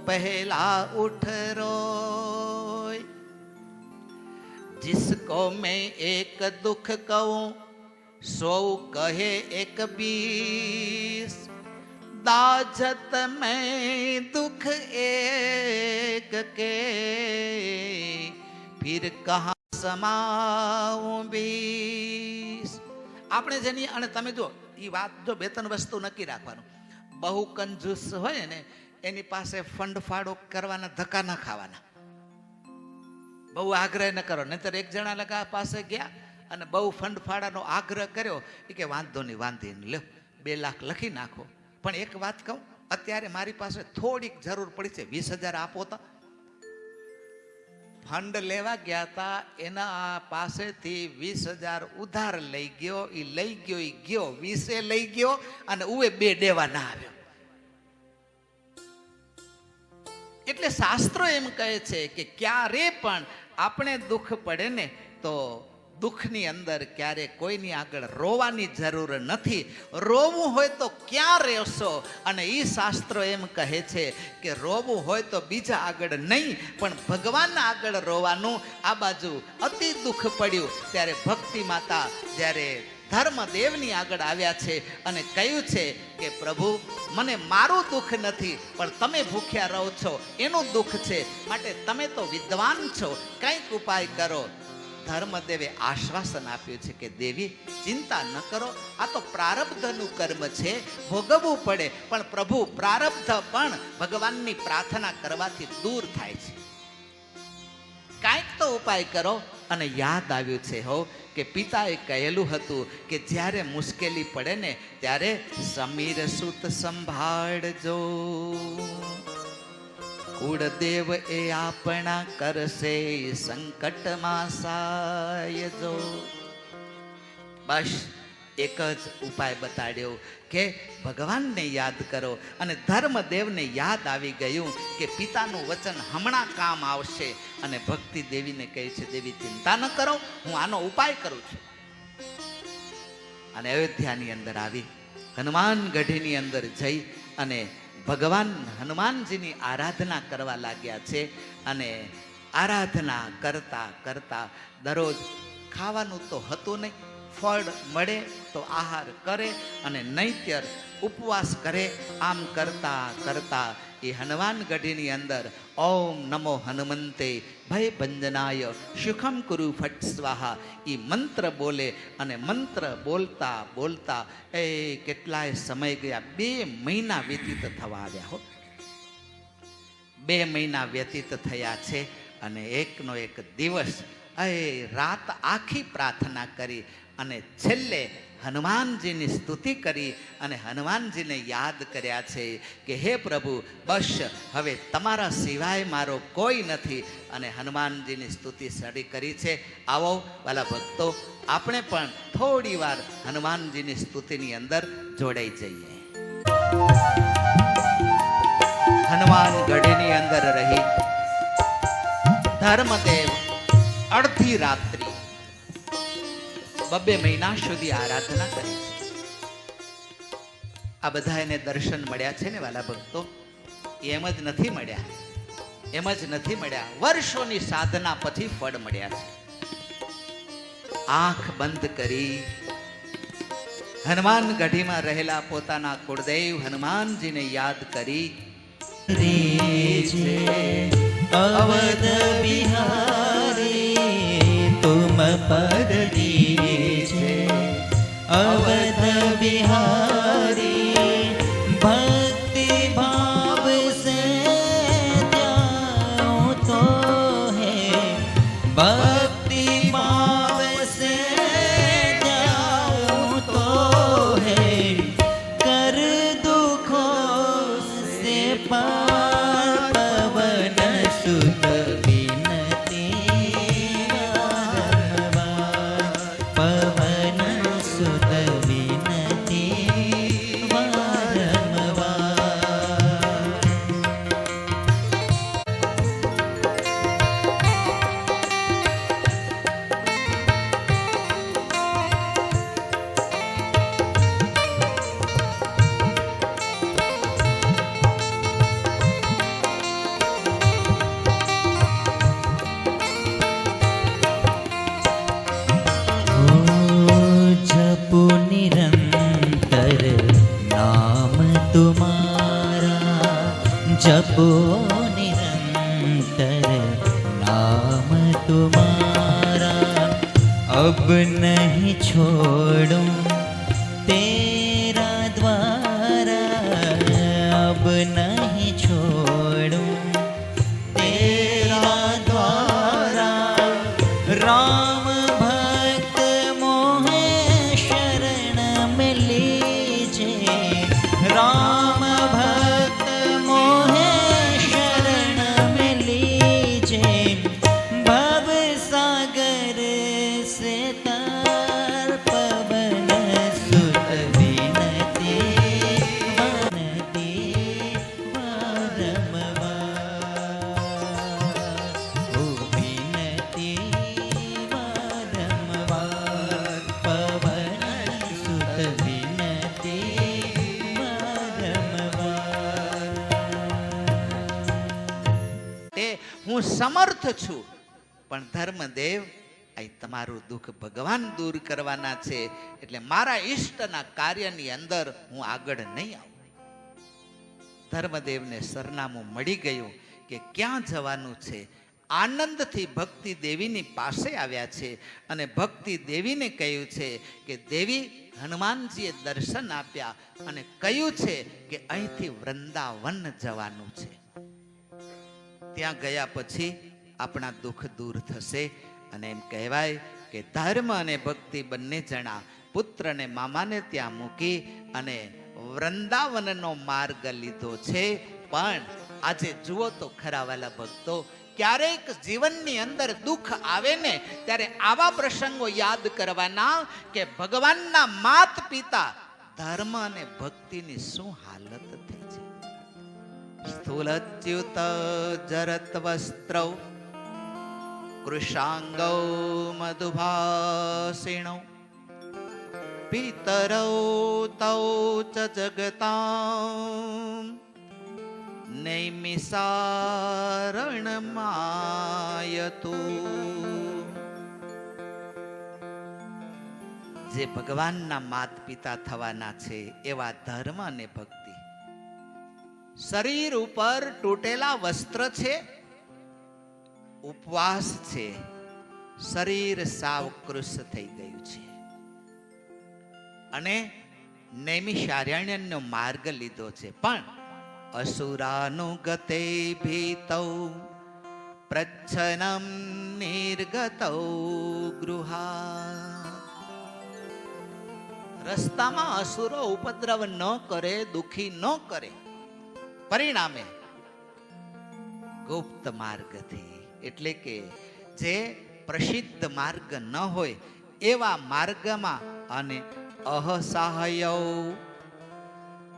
पहला उठ रोय। जिसको मैं एक दुख कहूं सो कहे एक बीस, दाजत में दुख एक के फिर कहाँ समाऊं बीस। આપણે જેની અને તમે જો એ વાત જો બે ત્રણ વસ્તુ નક્કી રાખવાનું. બહુ કંજૂસ હોય ને એની પાસે ફંડ ફાળો કરવાના ધક્કા ન ખાવાના, બહુ આગ્રહ ન કરો. નહીતર એક જણા લગા પાસે ગયા અને બહુ ફંડ ફાળાનો આગ્રહ કર્યો, એ કે વાંધો નહીં વાંધીને લ્યો 2 લાખ લખી નાખો. પણ એક વાત કહું, અત્યારે મારી પાસે થોડીક જરૂર પડી છે, 20,000 આપો તો. ફંડ લેવા ગયા હતા, એના પાસેથી 20,000 ઉધાર લઈ ગયો, એ લઈ ગયો 20 લઈ ગયો અને ઉએ 2 દેવા ના આવ્યો. એટલે શાસ્ત્રો એમ કહે છે કે ક્યારે પણ આપણે દુઃખ પડે ને તો દુઃખની અંદર ક્યારે કોઈની આગળ રોવાની જરૂર નથી. રોવું હોય તો ક્યાં રહેશો? અને એ શાસ્ત્રો એમ કહે છે કે રોવું હોય તો બીજા આગળ નહીં, પણ ભગવાનના આગળ રોવાનું. આ બાજુ અતિ દુઃખ પડ્યું ત્યારે ભક્તિ માતા જ્યારે ધર્મદેવની આગળ આવ્યા છે અને કહ્યું છે કે પ્રભુ મને મારું દુઃખ નથી, પણ તમે ભૂખ્યા રહો છો એનું દુઃખ છે, માટે તમે તો વિદ્વાન છો, કંઈક ઉપાય કરો. ધર્મદેવે આશ્વાસન આપ્યું છે કે દેવી ચિંતા ન કરો, આ તો પ્રારબ્ધનું કર્મ છે, ભોગવવું પડે, પણ પ્રભુ પ્રારબ્ધ પણ ભગવાનની પ્રાર્થના કરવાથી દૂર થાય છે, કાંઈક તો ઉપાય કરો. અને યાદ આવ્યું છે હો કે પિતાએ કહેલું હતું કે જ્યારે મુશ્કેલી પડે ને ત્યારે સમીર સુત સંભાળજો, કુળદેવ એ આપણા કરશે સંકટમાં સાયજો. બસ એક જ ઉપાય બતાડ્યો કે ભગવાનને યાદ કરો. અને ધર્મદેવને યાદ આવી ગયું કે પિતાનું વચન હમણાં કામ આવશે. અને ભક્તિ દેવીને કહે છે દેવી ચિંતા ન કરો, હું આનો ઉપાય કરું છું. અને અયોધ્યાની અંદર આવી હનુમાન ગઢીની અંદર જઈ અને ભગવાન હનુમાનજીની આરાધના કરવા લાગ્યા છે. અને આરાધના કરતા કરતા દરરોજ ખાવાનું તો હતું નહીં, ફળ મળે તો આહાર કરે અને નૈત્ય ઉપવાસ કરે. આમ કરતા કરતા એ હનુમાન ગઢીની અંદર ઓમ નમો હનુમંતે ભય ભંજનાય સુખમ કુરુ ફટ સ્વાહા એ મંત્ર બોલે. અને મંત્ર બોલતા બોલતા એ કેટલાય સમય ગયા, 2 મહિના વ્યતીત થવા આવ્યા હો. 2 મહિના વ્યતીત થયા છે. અને એકનો એક દિવસ એ રાત આખી પ્રાર્થના કરી અને છેલ્લે હનુમાનજીની સ્તુતિ કરી અને હનુમાનજીને યાદ કર્યા છે કે હે પ્રભુ બસ હવે તમારા સિવાય મારો કોઈ નથી. અને હનુમાનજીની સ્તુતિ સડી કરી છે. આવો વાલા ભક્તો, આપણે પણ થોડી વાર હનુમાનજીની સ્તુતિની અંદર જોડાઈ જઈએ. હનુમાન ગઢની અંદર રહી ધર્મદેવ અડધી રાત્રિ 2 મહિના સુધી આરાધના કરી છે. આ બધા એને દર્શન મળ્યા છે ને વાલા ભક્તો, એમ જ નથી મળ્યા, એમ જ નથી મળ્યા. વર્ષોની સાધના પછી ફળ મળ્યા છે. આંખ બંધ કરી હનુમાન ગઢીમાં રહેલા પોતાના કુળદેવ હનુમાનજીને યાદ કરી અવધ બિહારી તુમ પદ દીજે, અવધ બિહારી ભક્તિ ભાવ સે જાઉં તો હે, ભક્તિ ભાવ સે જાઉં તો હે, कर दुखों से पार पवन सुत तुम्हारा अब नहीं छोड़ूं तेरा द्वारा अब नहीं छोड़ूं तेरा द्वारा राम भक्त मोहे शरण में लीजे राम भक्त मोहे शरण में लीजे भव सागर से तार पवन सुत विनती वनती वारंवार ओ विनती वारंवार पवन सुत विनती वारंवार તે હું સમર્થ છું, પણ ધર્મદેવ અહીં તમારું દુઃખ ભગવાન દૂર કરવાના છે, એટલે મારા ઈષ્ટના કાર્યની અંદર હું આગળ નહીં આવું. ધર્મદેવને સરનામું મળી ગયું કે ક્યાં જવાનું છે. આનંદથી ભક્તિ દેવીની પાસે આવ્યા છે અને ભક્તિ દેવીને કહ્યું છે કે દેવી, હનુમાનજીએ દર્શન આપ્યા અને કહ્યું છે કે અહીંથી વૃંદાવન જવાનું છે. ત્યાં ગયા પછી આપણા દુઃખ દૂર થશે. અને એમ કહેવાય કે ધર્મ અને ભક્તિ બંને જણા પુત્રને મામાને ત્યાં મૂકી અને વૃંદાવનનો માર્ગ લીધો છે. પણ આજે જુઓ તો ખરા વાલા ભક્તો, ક્યારેક જીવનની અંદર દુઃખ આવે ને ત્યારે આવા પ્રસંગો યાદ કરવાના કે ભગવાનના માત પિતા ધર્મ અને ભક્તિની શું હાલત થઈ છે. સ્થૂલચ્યુત જરત વસ્ત્રૌ કૃષાંગૌ મધુભાસિણૌ પિતરૌ તૌ ચ જગતાં નૈમિષારણમાયતુ. જે ભગવાનના માત પિતા થવાના છે એવા ધર્મ અને ભક્તિ શરીર ઉપર તૂટેલા વસ્ત્ર છે, ઉપવાસ છે, શરીર સાવ કૃશ થઈ ગયું છે અને નૈમિષારણ્યનો માર્ગ લીધો છે. પણ અસુરાનુગતે ભીતૌ પ્રચ્છન્નમ નિર્ગતૌ ગૃહા. રસ્તામાં અસુરો ઉપદ્રવ ન કરે, દુખી ન કરે, પરિણામે ગુપ્ત માર્ગથી, એટલે કે જે પ્રસિદ્ધ માર્ગ ન હોય એવા માર્ગમાં, અને અહસહાયૌ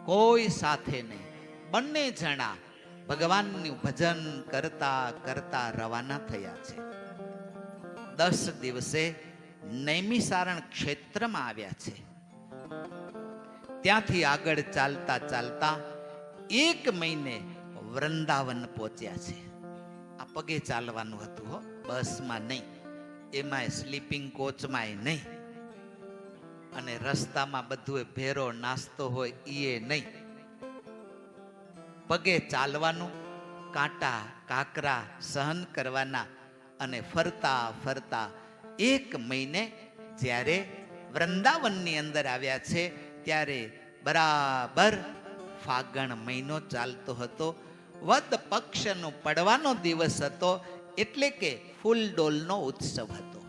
કોઈ સાથે નહીં, બંને જણા ભગવાનનું ભજન કરતા કરતા રવાના થયા છે. 10 દિવસે નૈમિષારણ ક્ષેત્રમાં આવ્યા છે. ત્યાંથી આગળ ચાલતા ચાલતા 1 મહિને વૃંદાવન પહોંચ્યા છે. આ પગે ચાલવાનું હતું હો, બસમાં નહીં, એમાંય સ્લીપિંગ કોચમાંય નહીં, અને રસ્તામાં બધું ભેરો નાસ્તો હોય એ નહીં. પગે ચાલવાનું, કાંટા કાકરા સહન કરવાના, અને ફરતા ફરતા 1 મહિને જ્યારે વૃંદાવનની અંદર આવ્યા છે ત્યારે બરાબર ફાગણ મહિનો ચાલતો હતો. વદ પક્ષનો પડવાનો દિવસ હતો, એટલે કે ફૂલડોલનો ઉત્સવ હતો.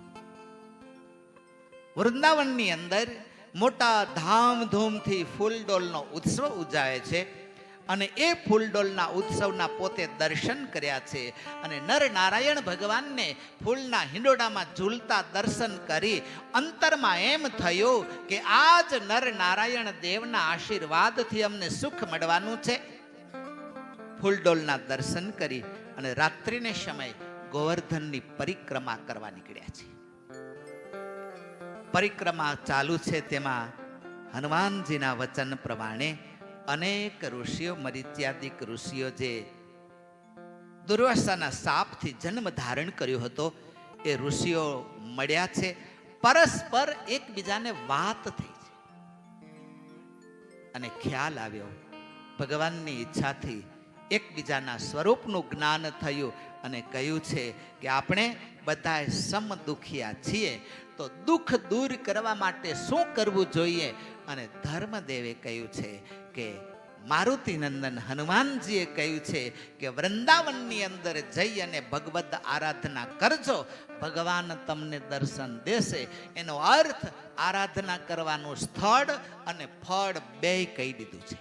વૃંદાવનની અંદર મોટા ધામધૂમથી ફૂલડોલનો ઉત્સવ ઉજાય છે. અને એ ફૂલડોલના ઉત્સવના પોતે દર્શન કર્યા છે. અને નર નારાયણ ભગવાનને ફૂલના હિંડોળામાં ઝૂલતા દર્શન કરી અંતરમાં એમ થયું કે આજ નર નારાયણ દેવના આશીર્વાદથી અમને સુખ મળવાનું છે. ફૂલડોલના દર્શન કરી અને રાત્રિને સમય ગોવર્ધનની પરિક્રમા કરવા નીકળ્યા છે. પરિક્રમા ચાલુ છે, તેમાં હનુમાનજીના વચન પ્રમાણે અનેક ઋષિઓ, મરીચ્યાદિક ઋષિઓ જે દુર્વાસાના શાપથી જન્મ ધારણ કર્યો હતો એ ઋષિઓ મળ્યા છે. પરસ્પર એકબીજાને વાત થઈ છે અને ખ્યાલ આવ્યો ભગવાનની ઈચ્છાથી એકબીજાના સ્વરૂપનું જ્ઞાન થયું અને કહ્યું છે કે આપણે બધાએ સમ દુખિયા છીએ, તો દુઃખ દૂર કરવા માટે શું કરવું જોઈએ? અને ધર્મદેવે કહ્યું છે કે મારુતિનંદન હનુમાનજીએ કહ્યું છે કે વૃંદાવનની અંદર જઈ અને ભગવદ આરાધના કરજો, ભગવાન તમને દર્શન દેશે. એનો અર્થ આરાધના કરવાનું સ્થળ અને ફળ બેય કહી દીધું છે.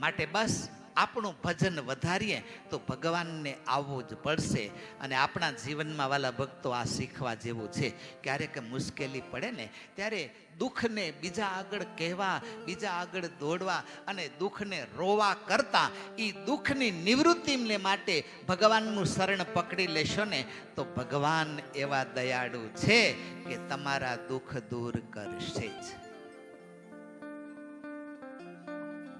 માટે બસ આપણું ભજન વધારીએ તો ભગવાનને આવવું જ પડશે. અને આપણા જીવનમાં વાલા ભક્તો આ શીખવા જેવું છે. ક્યારેક મુશ્કેલી પડે ને ત્યારે દુઃખને બીજા આગળ કહેવા, બીજા આગળ દોડવા અને દુઃખને રોવા કરતા એ દુઃખની નિવૃત્તિને માટે ભગવાનનું શરણ પકડી લેશો ને તો ભગવાન એવા દયાળુ છે કે તમારા દુઃખ દૂર કરશે જ.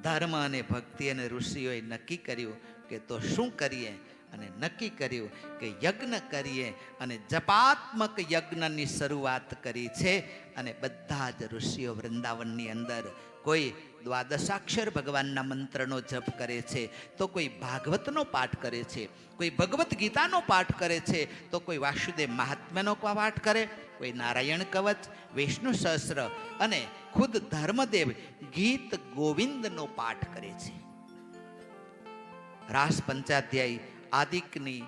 ધર્મ અને ભક્તિ અને ઋષિઓએ નક્કી કર્યું કે તો શું કરીએ? અને નક્કી કર્યું કે યજ્ઞ કરીએ અને જપાત્મક યજ્ઞની શરૂઆત કરી છે. અને બધા જ ઋષિઓ વૃંદાવનની અંદર કોઈ દ્વાદશાક્ષર ભગવાનના મંત્રનો જપ કરે છે, તો કોઈ ભાગવતનો પાઠ કરે છે, કોઈ ભગવદ્ ગીતાનો પાઠ કરે છે, તો કોઈ વાસુદેવ મહાત્મ્યનો પાઠ કરે, કોઈ નારાયણ કવચ, વિષ્ણુ સહસ્ત્ર અને ખુદ ધર્મદેવ ગીત ગોવિંદનો પાઠ કરે છે. રાસ પંચાધ્યાયી આદિકની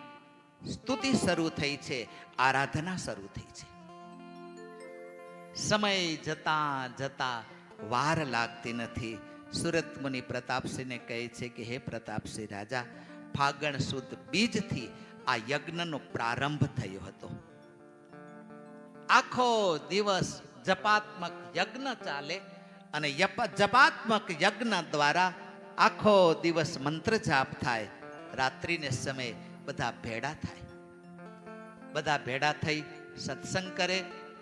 સ્તુતિ શરૂ થઈ છે, આરાધના શરૂ થઈ છે. સમય જતા જતા વાર લાગતી નથી. સુરત મુનિ પ્રતાપસિંહને કહે છે કે હે પ્રતાપસિંહ રાજા, ફાગણ સુદ બીજથી આ યજ્ઞનો પ્રારંભ થયો હતો. આખો દિવસ જપાત્મક યજ્ઞ ચાલે અને જપાત્મક યજ્ઞ દ્વારા આખો દિવસ મંત્ર જાપ થાય. રાત્રિને સમયે બધા ભેડા થાય, બધા ભેડા થઈ સત્સંગ કરે,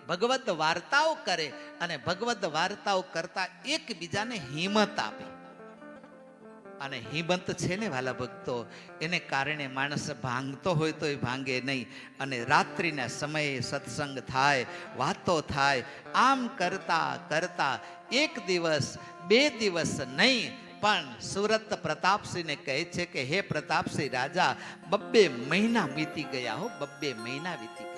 ભગવદ વાર્તાઓ કરે અને ભગવદ વાર્તાઓ કરતા એકબીજાને હિંમત આપે. અને હિંમત છે ને વાલા ભક્તો, એને કારણે માણસ ભાંગતો હોય તો એ ભાંગે નહીં. અને રાત્રિના સમયે સત્સંગ થાય, વાતો થાય. આમ કરતા કરતા એક દિવસ, 2 દિવસ નહીં, પણ સુરત પ્રતાપસિંહને કહે છે કે હે પ્રતાપસિંહ રાજા, 2 મહિના વીતી ગયા હો, 2 મહિના વીતી ગયા.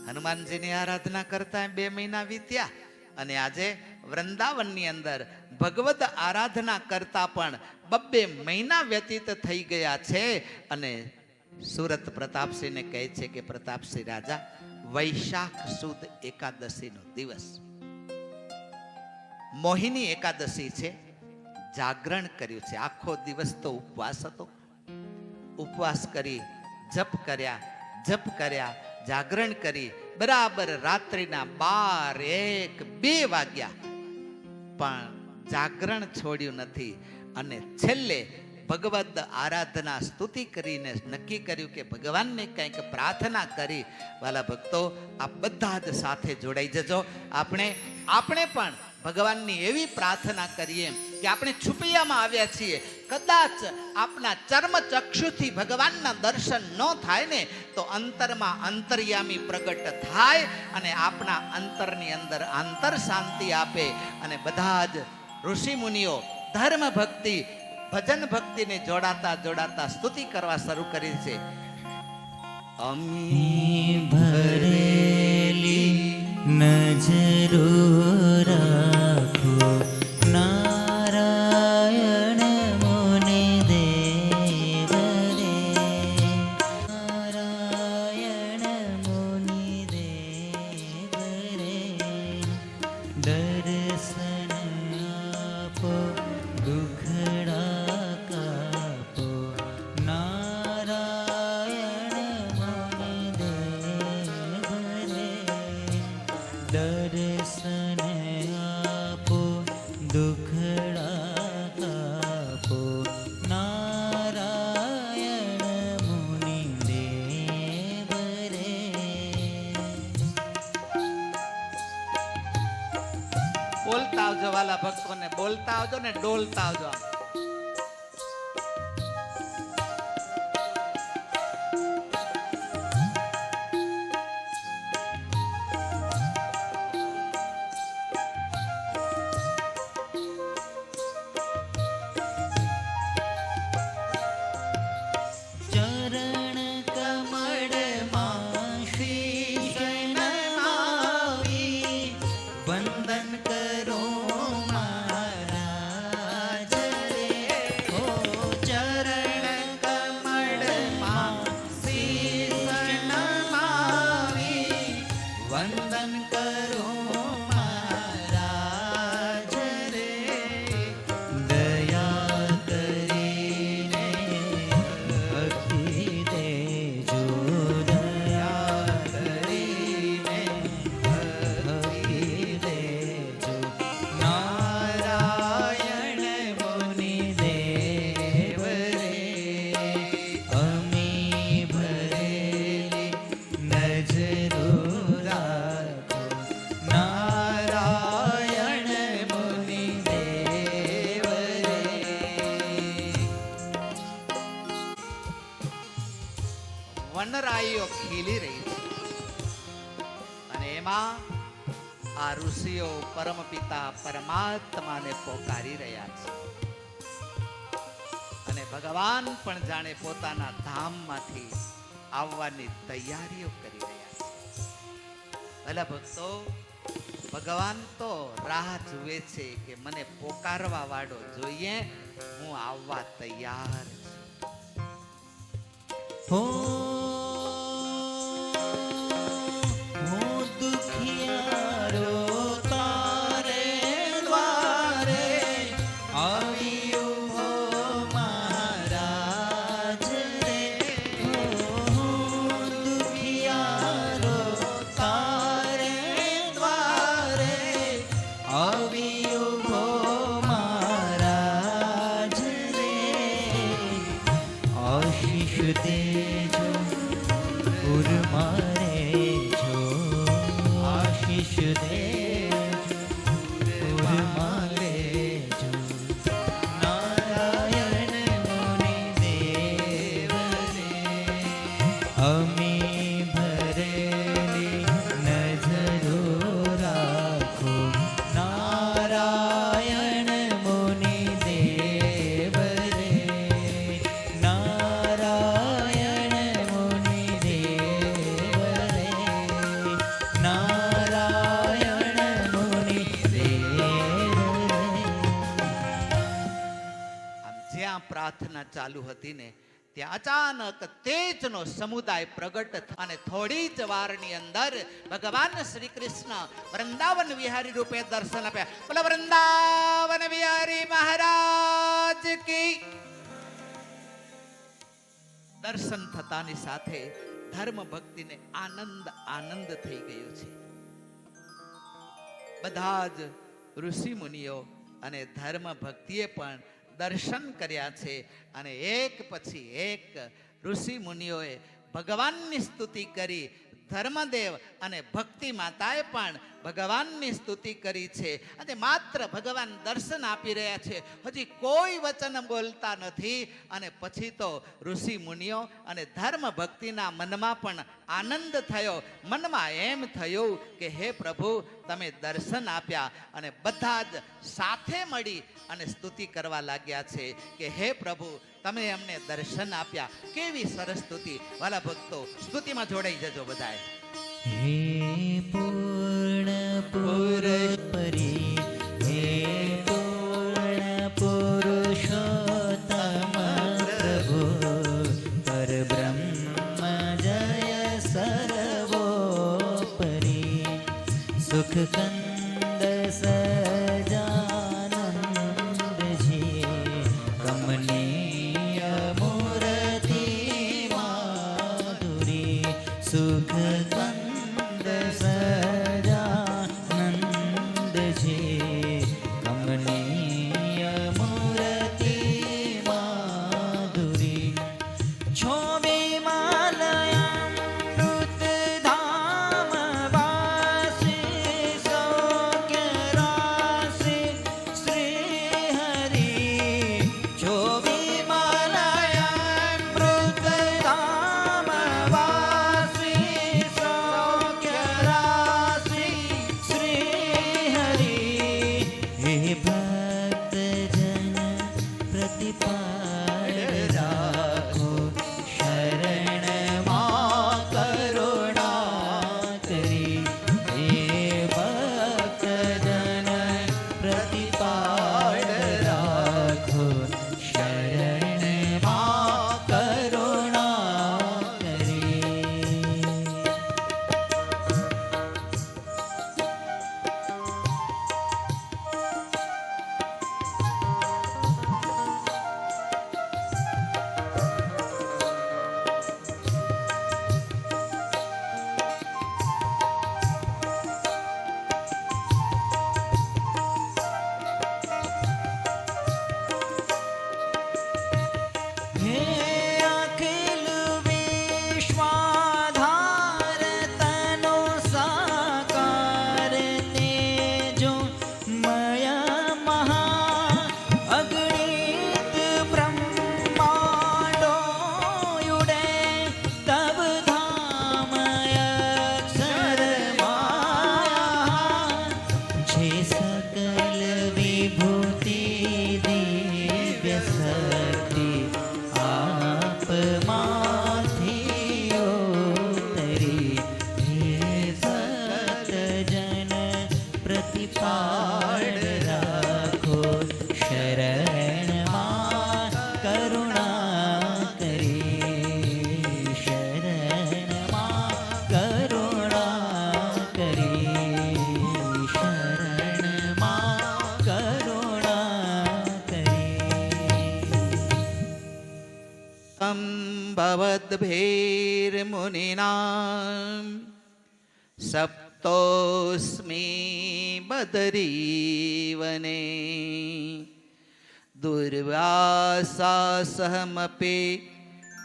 હનુમાનજીની આરાધના કરતા 2 મહિના વીત્યા અને આજે વૃંદાવનની અંદર ભગવદ આરાધના કરતા પણ 2 મહિના વ્યતીત થઈ ગયા છે. અને સુરત પ્રતાપસિંહને કહે છે કે પ્રતાપસિંહ રાજા, વૈશાખ સુદ એકાદશીનો દિવસ, મોહિની એકાદશી છે, જાગરણ કર્યું છે. આખો દિવસ તો ઉપવાસ હતો, ઉપવાસ કરી જપ કર્યા, જાગરણ કરી, બરાબર રાત્રિના 12, 1, 2 વાગ્યા પણ જાગરણ છોડ્યું નથી. અને છેલ્લે ભગવદ આરાધના સ્તુતિ કરીને નક્કી કર્યું કે ભગવાનને કંઈક પ્રાર્થના કરી. વાલા ભક્તો, આ બધા જ સાથે જોડાઈ જજો. આપણે પણ ભગવાનની એવી પ્રાર્થના કરીએ કે આપણે છુપિયામાં આવ્યા છીએ, કદાચ આપના ચર્મ ચક્ષુથી ભગવાનના દર્શન ન થાય ને તો અંતરમાં અંતર્યામી પ્રગટ થાય અને આપણા અંતરની અંદર આંતર શાંતિ આપે. અને બધા જ ઋષિ મુનિઓ ધર્મ ભક્તિ, ભજન ભક્તિને જોડાતા જોડાતા સ્તુતિ કરવા શરૂ કરી છે. અમી ભરેલી નજરો રાખો નારાયણ મુનિ દેવ રે, નારાયણ મુનિ દેવ રે, દર્શન આપો દુખડા કાપો, નારાયણ મુનિ દેવ રે, દર્શન આપો દુખડા કાપો, નારાયણ મુનિ દેવ રે. બોલતા આવજો વાલા ભક્તોને, બોલતા આવજો ને ડોલતા આવજો. વનરાઈઓ ખીલી રહી છે અને એમાં આ ઋષિઓ પરમપિતા પરમાત્માને પોકારી રહ્યા છે અને ભગવાન પણ જાણે પોતાના ધામમાંથી આવવાની તૈયારીઓ કરી રહ્યા છે. ભલા ભક્તો, ભગવાન તો રાહ જુએ છે કે મને પોકારવા વાળો જોઈએ, હું આવવા તૈયાર હું દુખિયારો તારે દ્વારે આવ્યો હો મહારાજ રે. હું દુખિયારો તારે દ્વારે આવ્યો હો મહારાજ રે. આશીષ દેજો ગુર મારે જો, આશીષ દેજો ગુર મારે જો. નારાયણ મુનિ દેવ રે અમી ભરેલી નજરો રાખો. નારાયણ મુનિ દેવ રે, નારાયણ મુનિ દેવ રે, નારાયણ મુનિ દેવ રે. આમ જ્યાં પ્રાર્થના ચાલુ હતી ને ત્યાં અચાનક તેજનો સમુદાય પ્રગટ થયો અને થોડી જ વારની અંદર ભગવાન શ્રી કૃષ્ણ વૃંદાવન વિહારી રૂપે દર્શન આપ્યા. બોલો વૃંદાવન વિહારી મહારાજ કી. દર્શન થતાની સાથે ધર્મ ભક્તિને આનંદ આનંદ થઈ ગયો છે. બધા જ ઋષિ મુનિઓ અને ધર્મ ભક્તિએ પણ દર્શન કર્યા છે અને એક પછી એક ઋષિ મુનિઓએ ભગવાનની સ્તુતિ કરી. ધર્મદેવ અને ભક્તિ માતાએ પણ ભગવાનની સ્તુતિ કરી છે અને માત્ર ભગવાન દર્શન આપી રહ્યા છે, હજી કોઈ વચન બોલતા નથી. અને પછી તો ઋષિ મુનિઓ અને ધર્મ ભક્તિના મનમાં પણ આનંદ થયો. મનમાં એમ થયું કે હે પ્રભુ, તમે દર્શન આપ્યા અને બધા જ સાથે મળી અને સ્તુતિ કરવા લાગ્યા છે કે હે પ્રભુ, તમે અમને દર્શન આપ્યા. કેવી સરસ સ્તુતિ. વાલા ભક્તો, સ્તુતિમાં જોડાઈ જજો બધાએ. હે પૂર્ણ પુરુષ પરી, હે પૂર્ણ પુરુષોત્તમ પ્રભુ, પરબ્રહ્મ જય સર્વોપરી. સુખ કંદ સજાનંદજી, કમનીય મૂર્તિ માધુરી. સુખ કંદ સજાનંદ ભવદ્ભૈર્મુનિનાં સપ્તોસ્મિ બદરીવને દુર્વાસાસહમપે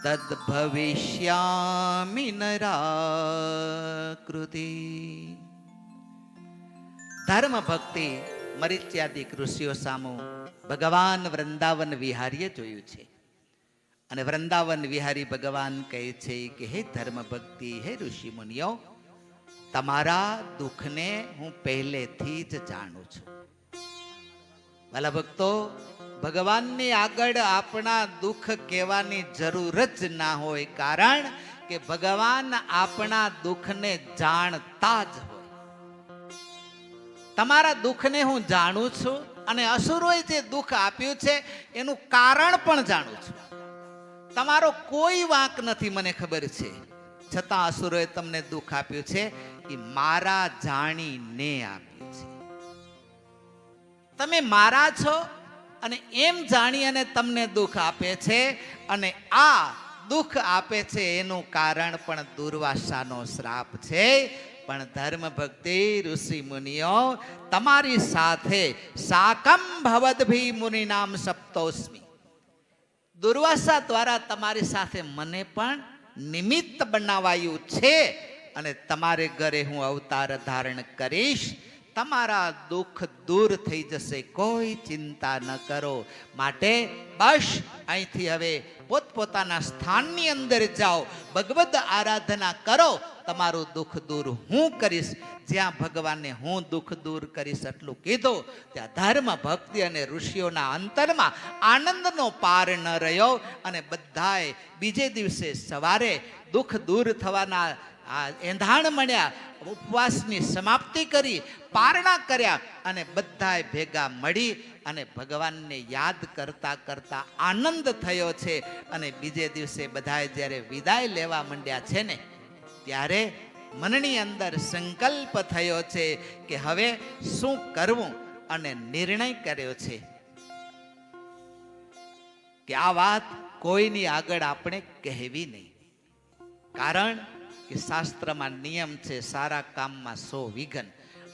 તદ્ભવિષ્યામિ નરાકૃતિ. ધર્મ ભક્તિ મરીચ્યાદિક ઋષિઓ સામું ભગવાન વૃંદાવન વિહારીએ જોયું છે. અને વૃંદાવન વિહારી ભગવાન કહે છે કે હે ધર્મ ભક્તિ, હે ઋષિ મુનિઓ, તમારા દુઃખને હું પહેલેથી જ જાણું છું. વાલા ભક્તો, ભગવાનની આગળ આપણા દુઃખ કહેવાની જરૂર જ ના હોય, કારણ કે ભગવાન આપણા દુઃખને જાણતા જ હોય. તમારા દુઃખને હું જાણું છું અને અસુરોએ જે દુઃખ આપ્યું છે એનું કારણ પણ જાણું છું. તમારો કોઈ વાંક નથી, મને ખબર છે, છતાં અસુરોએ તમને દુઃખ આપ્યું છે એ મારા જાણીને આપ્યું છે. તમે મારા છો અને એમ જાણી અને તમને દુઃખ આપે છે, અને આ દુઃખ આપે છે એનું કારણ પણ દુર્વાસાનો શ્રાપ છે. પણ ધર્મ ભક્તિ ઋષિ મુનિઓ, તમારી સાથે સાકમ ભવદ્ભી મુનિનામ સપ્તોસ્મિ, દુર્વાસા દ્વારા તમારી સાથે મને પણ નિમિત્ત બનાવાયું છે, અને તમારે ઘરે હું અવતાર ધારણ કરીશ. તમારા દુઃખ દૂર થઈ જશે, કોઈ ચિંતા ન કરો. માટે બસ અહીંથી હવે પોતપોતાના સ્થાનની અંદર જાઓ, ભગવદ આરાધના કરો, તમારું દુઃખ દૂર હું કરીશ. જ્યાં ભગવાનને હું દુઃખ દૂર કરીશ એટલું કીધું, ત્યાં ધર્મ ભક્તિ અને ઋષિઓના અંતરમાં આનંદનો પાર ન રહ્યો. અને બધાએ બીજે દિવસે સવારે દુઃખ દૂર થવાના એંધાણ મળ્યા, ઉપવાસની સમાપ્તિ કરી, પારણા કર્યા, અને બધાએ ભેગા મળી અને ભગવાનને યાદ કરતા કરતા આનંદ થયો છે. અને બીજે દિવસે બધાએ જ્યારે વિદાય લેવા માંડ્યા છે ને, ત્યારે મનની અંદર સંકલ્પ થયો છે કે હવે શું કરવું, અને નિર્ણય કર્યો છે કે આ વાત કોઈની આગળ આપણે કહેવી નહીં. કારણ કે શાસ્ત્રમાં નિયમ છે, સારા કામમાં 100 વિઘ્ન.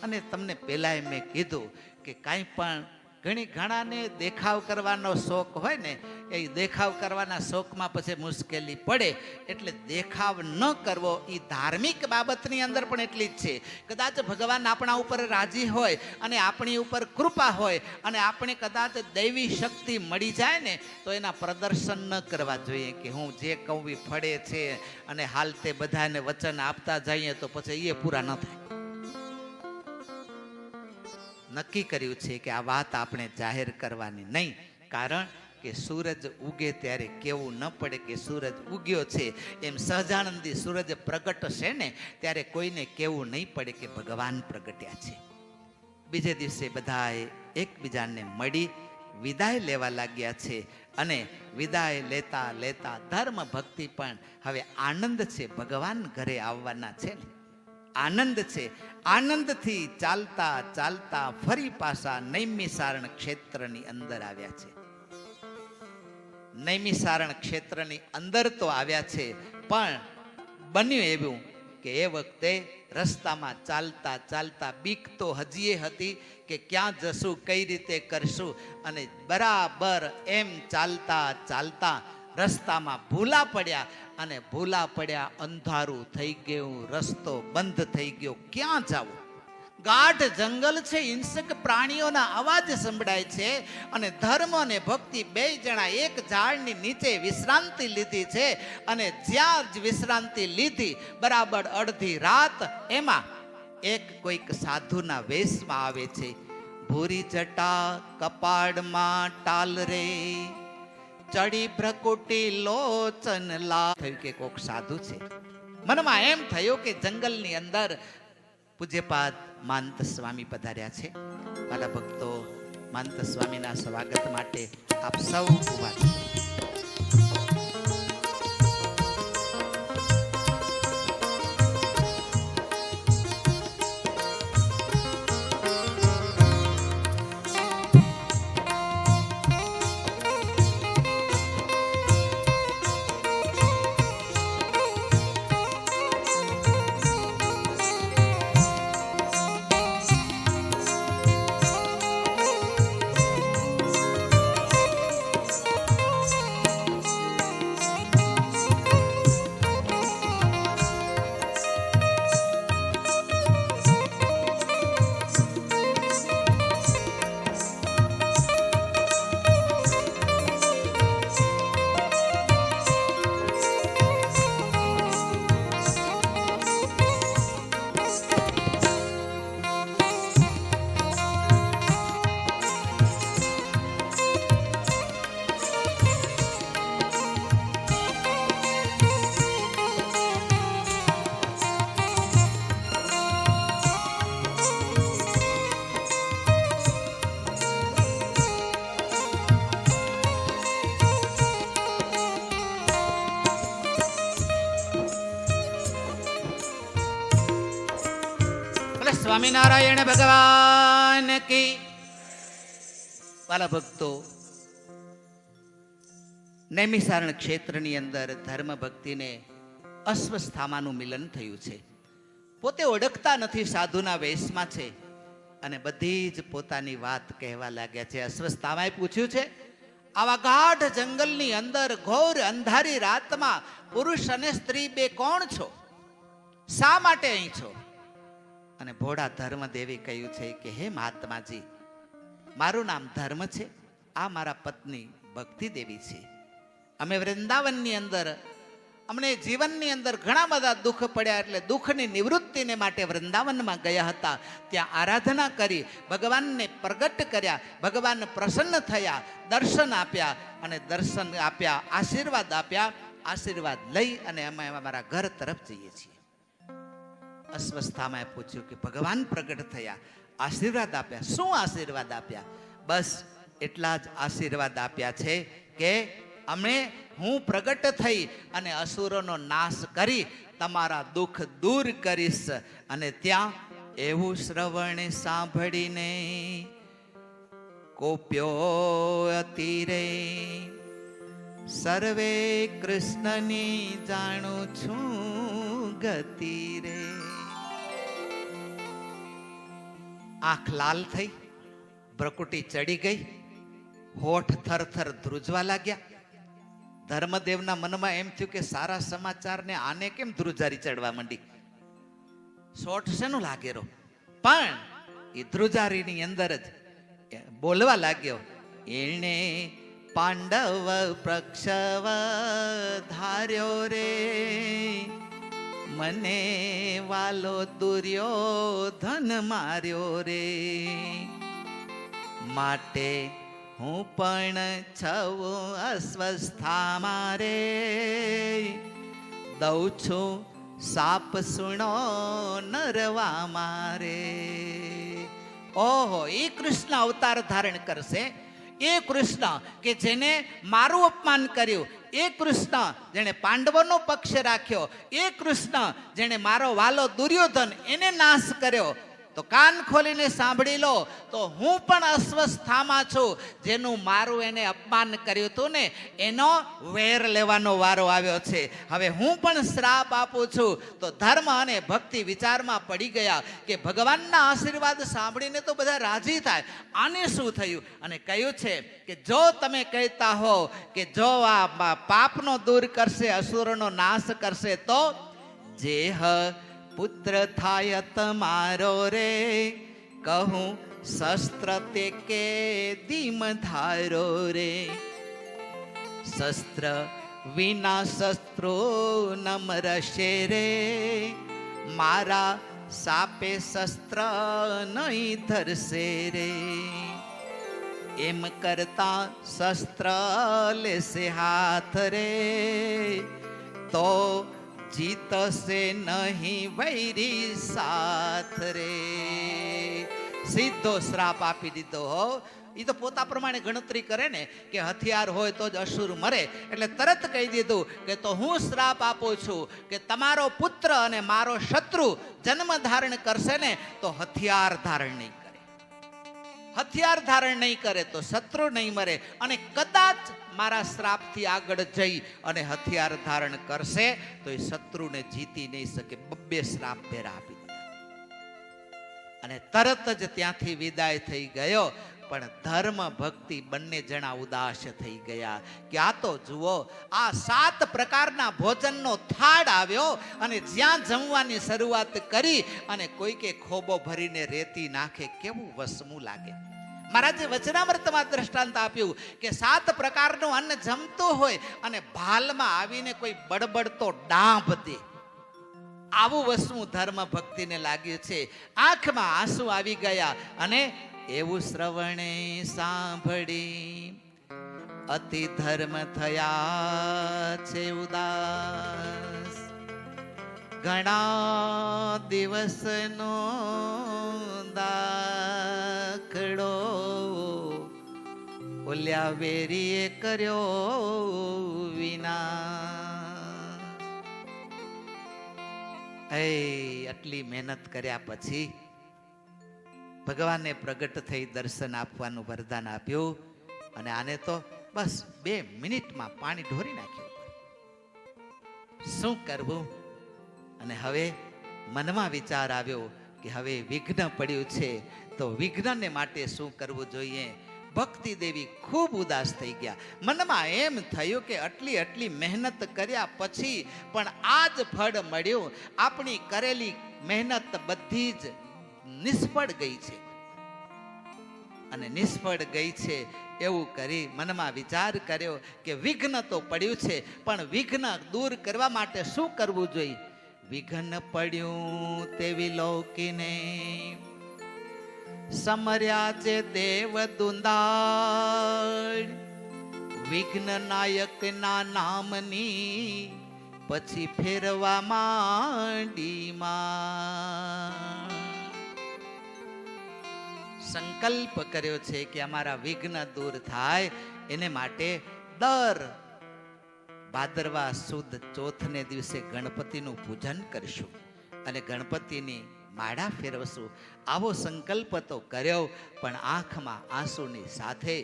અને તમને પહેલાં મેં કીધું કે કાંઈ પણ ઘણાને દેખાવ કરવાનો શોખ હોય ને, એ દેખાવ કરવાના શોખમાં પછી મુશ્કેલી પડે. એટલે દેખાવ ન કરવો એ ધાર્મિક બાબતની અંદર પણ એટલી જ છે. કદાચ ભગવાન આપણા ઉપર રાજી હોય અને આપણી ઉપર કૃપા હોય અને આપણે કદાચ દૈવી શક્તિ મળી જાય ને, તો એના પ્રદર્શન ન કરવા જોઈએ કે હું જે કહું એ ફળે છે, અને હાલ તે બધાને વચન આપતા જઈએ તો પછી એ પૂરા ન થાય. નક્કી કર્યું છે કે આ વાત આપણે જાહેર કરવાની નહીં, કારણ કે સૂરજ ઉગે ત્યારે કેવું ન પડે કે સૂરજ ઉગ્યો છે. એમ સહજાનંદી સૂરજ પ્રગટશે ને ત્યારે કોઈને કેવું નહીં પડે કે ભગવાન પ્રગટ્યા છે. બીજે દિવસે બધાએ એકબીજાને મળી વિદાય લેવા લાગ્યા છે. અને વિદાય લેતા લેતા ધર્મ ભક્તિ પણ હવે આનંદ છે, ભગવાન ઘરે આવવાના છે ને, આનંદ છે. આનંદથી ચાલતા ચાલતા ફરી પાછા નૈમિસારણ ક્ષેત્રની અંદર આવ્યા છે. નૈમિસારણ ક્ષેત્રની અંદર તો આવ્યા છે, પણ બન્યું એવું કે એ વખતે રસ્તામાં ચાલતા ચાલતા બીક તો હજીએ હતી કે ક્યાં જશું, કઈ રીતે કરશું. અને બરાબર એમ ચાલતા ચાલતા રસ્તામાં ભૂલા પડ્યા, અને ભૂલા પડ્યા, અંધારું થઈ ગયું, રસ્તો બંધ થઈ ગયો, ક્યાં જવું? ગાઢ જંગલ છે, હિંસક પ્રાણીઓના અવાજ સંભળાય છે. અને ધર્મ અને ભક્તિ બે જણા એક ઝાડની નીચે વિશ્રાંતિ લીધી છે. અને જ્યાં જ વિશ્રાંતિ લીધી, બરાબર અડધી રાત, એમાં એક કોઈક સાધુના વેશમાં આવે છે. ભૂરી જટા કપાળમાં ટાલ રે, ચડી ભ્રકુટી લોચન લા. થયું કે કોક સાધુ છે. મનમાં એમ થયું કે જંગલની અંદર પૂજ્યપાદ માંત સ્વામી પધાર્યા છે. મારા ભક્તો, માંત સ્વામીના સ્વાગત માટે આપ સૌ ઉભા છો. બોલે સ્વામિનારાયણ ભગવાન કી. વાલા ભક્તો, નૈમિષારણ્ય ક્ષેત્રની અંદર ધર્મ ભક્તિને અસ્વસ્થામાનું મિલન થયું છે. પોતે ઓળખતા નથી, સાધુના વેશમાં છે અને બધી જ પોતાની વાત કહેવા લાગ્યા છે. અસ્વસ્થામાએ પૂછ્યું છે, આવા ગાઢ જંગલની અંદર ઘોર અંધારી રાતમાં પુરુષ અને સ્ત્રી બે કોણ છો? શા માટે અહીં છો? અને ભોળા ધર્મદેવી કહ્યું છે કે હે મહાત્માજી, મારું નામ ધર્મ છે, આ મારા પત્ની ભક્તિ દેવી છે. અમે વૃંદાવનની અંદર અમને જીવનની અંદર ઘણા બધા દુઃખ પડ્યા, એટલે દુઃખની નિવૃત્તિને માટે વૃંદાવનમાં ગયા હતા. ત્યાં આરાધના કરી, ભગવાનને પ્રગટ કર્યા, ભગવાન પ્રસન્ન થયા, દર્શન આપ્યા અને દર્શન આપ્યા, આશીર્વાદ આપ્યા. આશીર્વાદ લઈ અને અમે અમારા ઘર તરફ જઈએ છીએ. અસ્વસ્થામાં પૂછ્યું કે ભગવાન પ્રગટ થયા, આશીર્વાદ આપ્યા. શું આશીર્વાદ આપ્યા? બસ એટલા જ આશીર્વાદ આપ્યા છે કે હું પ્રગટ થઈ અને અસુરોનો નાશ કરી તમારા દુઃખ દૂર કરીશ. અને ત્યાં એવું શ્રવણ સાંભળીને કોપ્યો અતિરે સર્વે કૃષ્ણની જાણું છું ગતિ રે. આંખ લાલ થઈ, ભ્રકુટી ચડી ગઈ, હોઠ થરથર ધ્રુજવા લાગ્યા. ધર્મદેવના મનમાં એમ થયું કે સારા સમાચારને આને કેમ ધ્રુજારી ચડવા માંડી, શોટ શેનું લાગેરો? પણ એ ધ્રુજારીની અંદર જ બોલવા લાગ્યો, એણે પાંડવ પ્રક્ષવ ધાર્યો રે, મને વાલો દુર્યોધન માર્યો રે, માટે હું પણ છવું અસ્વસ્થામાં રે, દઉં છું સાપ સુણો નરવા મારે. ઓહો, એ કૃષ્ણ અવતાર ધારણ કરશે, એ કૃષ્ણ કે જેને મારું અપમાન કર્યું, એ કૃષ્ણ જેણે પાંડવોનો પક્ષ રાખ્યો, એ કૃષ્ણ જેણે મારો વાલો દુર્યોધન એને નાશ કર્યો. તો કાન ખોલીને સાંભળી લો, તો હું પણ અસ્વસ્થામાં છું. જેનું મારું એને અપમાન કર્યું હતું ને, એનો વેર લેવાનો વારો આવ્યો છે. હવે હું પણ શ્રાપ આપું છું. તો ધર્મ અને ભક્તિ વિચારમાં પડી ગયા કે ભગવાનના આશીર્વાદ સાંભળીને તો બધા રાજી થાય, આને શું થયું? અને કહ્યું છે કે જો તમે કહેતા હો કે જો આ પાપનો દૂર કરશે, અસુરોનો નાશ કરશે, તો જેહ પુત્ર થાય તમારો રે, કહું શસ્ત્ર તે કે ધીમ ધારો રે, શસ્ત્ર વિના શસ્ત્રો નમરશે રે, મારા સાપે શસ્ત્ર નહીં ધરશે રે. એમ કરતા શસ્ત્ર લેશે હાથ રે, તો જીતશે નહીં વૈરી સાથ રે. સીધો શ્રાપ આપી દીધો હો. એ તો પોતા પ્રમાણે ગણતરી કરે ને કે હથિયાર હોય તો જ અસુર મરે, એટલે તરત કહી દીધું કે તો હું શ્રાપ આપું છું કે તમારો પુત્ર અને મારો શત્રુ જન્મ ધારણ કરશે ને તો હથિયાર ધારણ નહીં કરે, હથિયાર ધારણ નહીં કરે તો શત્રુ નહીં મરે, અને કદાચ મારા શ્રાપથી આગળ જઈ અને હથિયાર ધારણ કરશે તો એ શત્રુને જીતી નહીં શકે. બબ્બે શ્રાપ ભેરા આપી દીધા અને તરત જ ત્યાંથી વિદાય થઈ ગયો. પણ ધર્મ ભક્તિ બંને જણા ઉદાસ થઈ ગયા કે આ તો જુઓ, આ 7 પ્રકારના ભોજનનો થાળ આવ્યો અને જ્યાં જમવાની શરૂઆત કરી અને કોઈકે ખોબો ભરીને રેતી નાખે, કેવું વસમું લાગે. મહારાજે વચનામૃતમાં દ્રષ્ટાંત આપ્યું કે 7 પ્રકારનું અન્ન જમતું હોય અને ભાલમાં આવીને કોઈ બડબડતો ડાંભ દે, આવું વસ્તુ ધર્મ ભક્તિને લાગ્યું છે. આંખમાં આંસુ આવી ગયા અને એવું શ્રવણે સાંભળી અતિ ધર્મ થયા છે ઉદાસ, ઘણા દિવસનો દાખલો ઓલ્યા વેરીએ કર્યો વિના. આટલી મહેનત કર્યા પછી ભગવાને પ્રગટ થઈ દર્શન આપવાનું વરદાન આપ્યું અને આને તો બસ 2 મિનિટમાં પાણી ઢોરી નાખ્યું. શું કરવું? અને હવે મનમાં વિચાર આવ્યો કે હવે વિઘ્ન પડ્યું છે તો વિઘ્નને માટે શું કરવું જોઈએ? ભક્તિ દેવી ખૂબ ઉદાસ થઈ ગયા. મનમાં એમ થયું કે આટલી મહેનત કર્યા પછી પણ આ જ ફળ મળ્યું. આપણી કરેલી મહેનત બધી જ નિષ્ફળ ગઈ છે અને નિષ્ફળ ગઈ છે એવું કરી મનમાં વિચાર કર્યો કે વિઘ્ન તો પડ્યું છે પણ વિઘ્ન દૂર કરવા માટે શું કરવું જોઈએ? વિઘ્ન પડ્યું તેવી લોકીને સમર્યા છે દેવ દુંદાળ. વિઘ્ન નાયક ના નામની પછી ફેરવા માંડીમાં સંકલ્પ કર્યો છે કે અમારા વિઘ્ન દૂર થાય એને માટે દર ભાદરવા સુદ ચોથને દિવસે ગણપતિનું પૂજન કરશું અને ગણપતિની માળા ફેરવશું. આવો સંકલ્પ તો કર્યો પણ આંખમાં આંસુની સાથે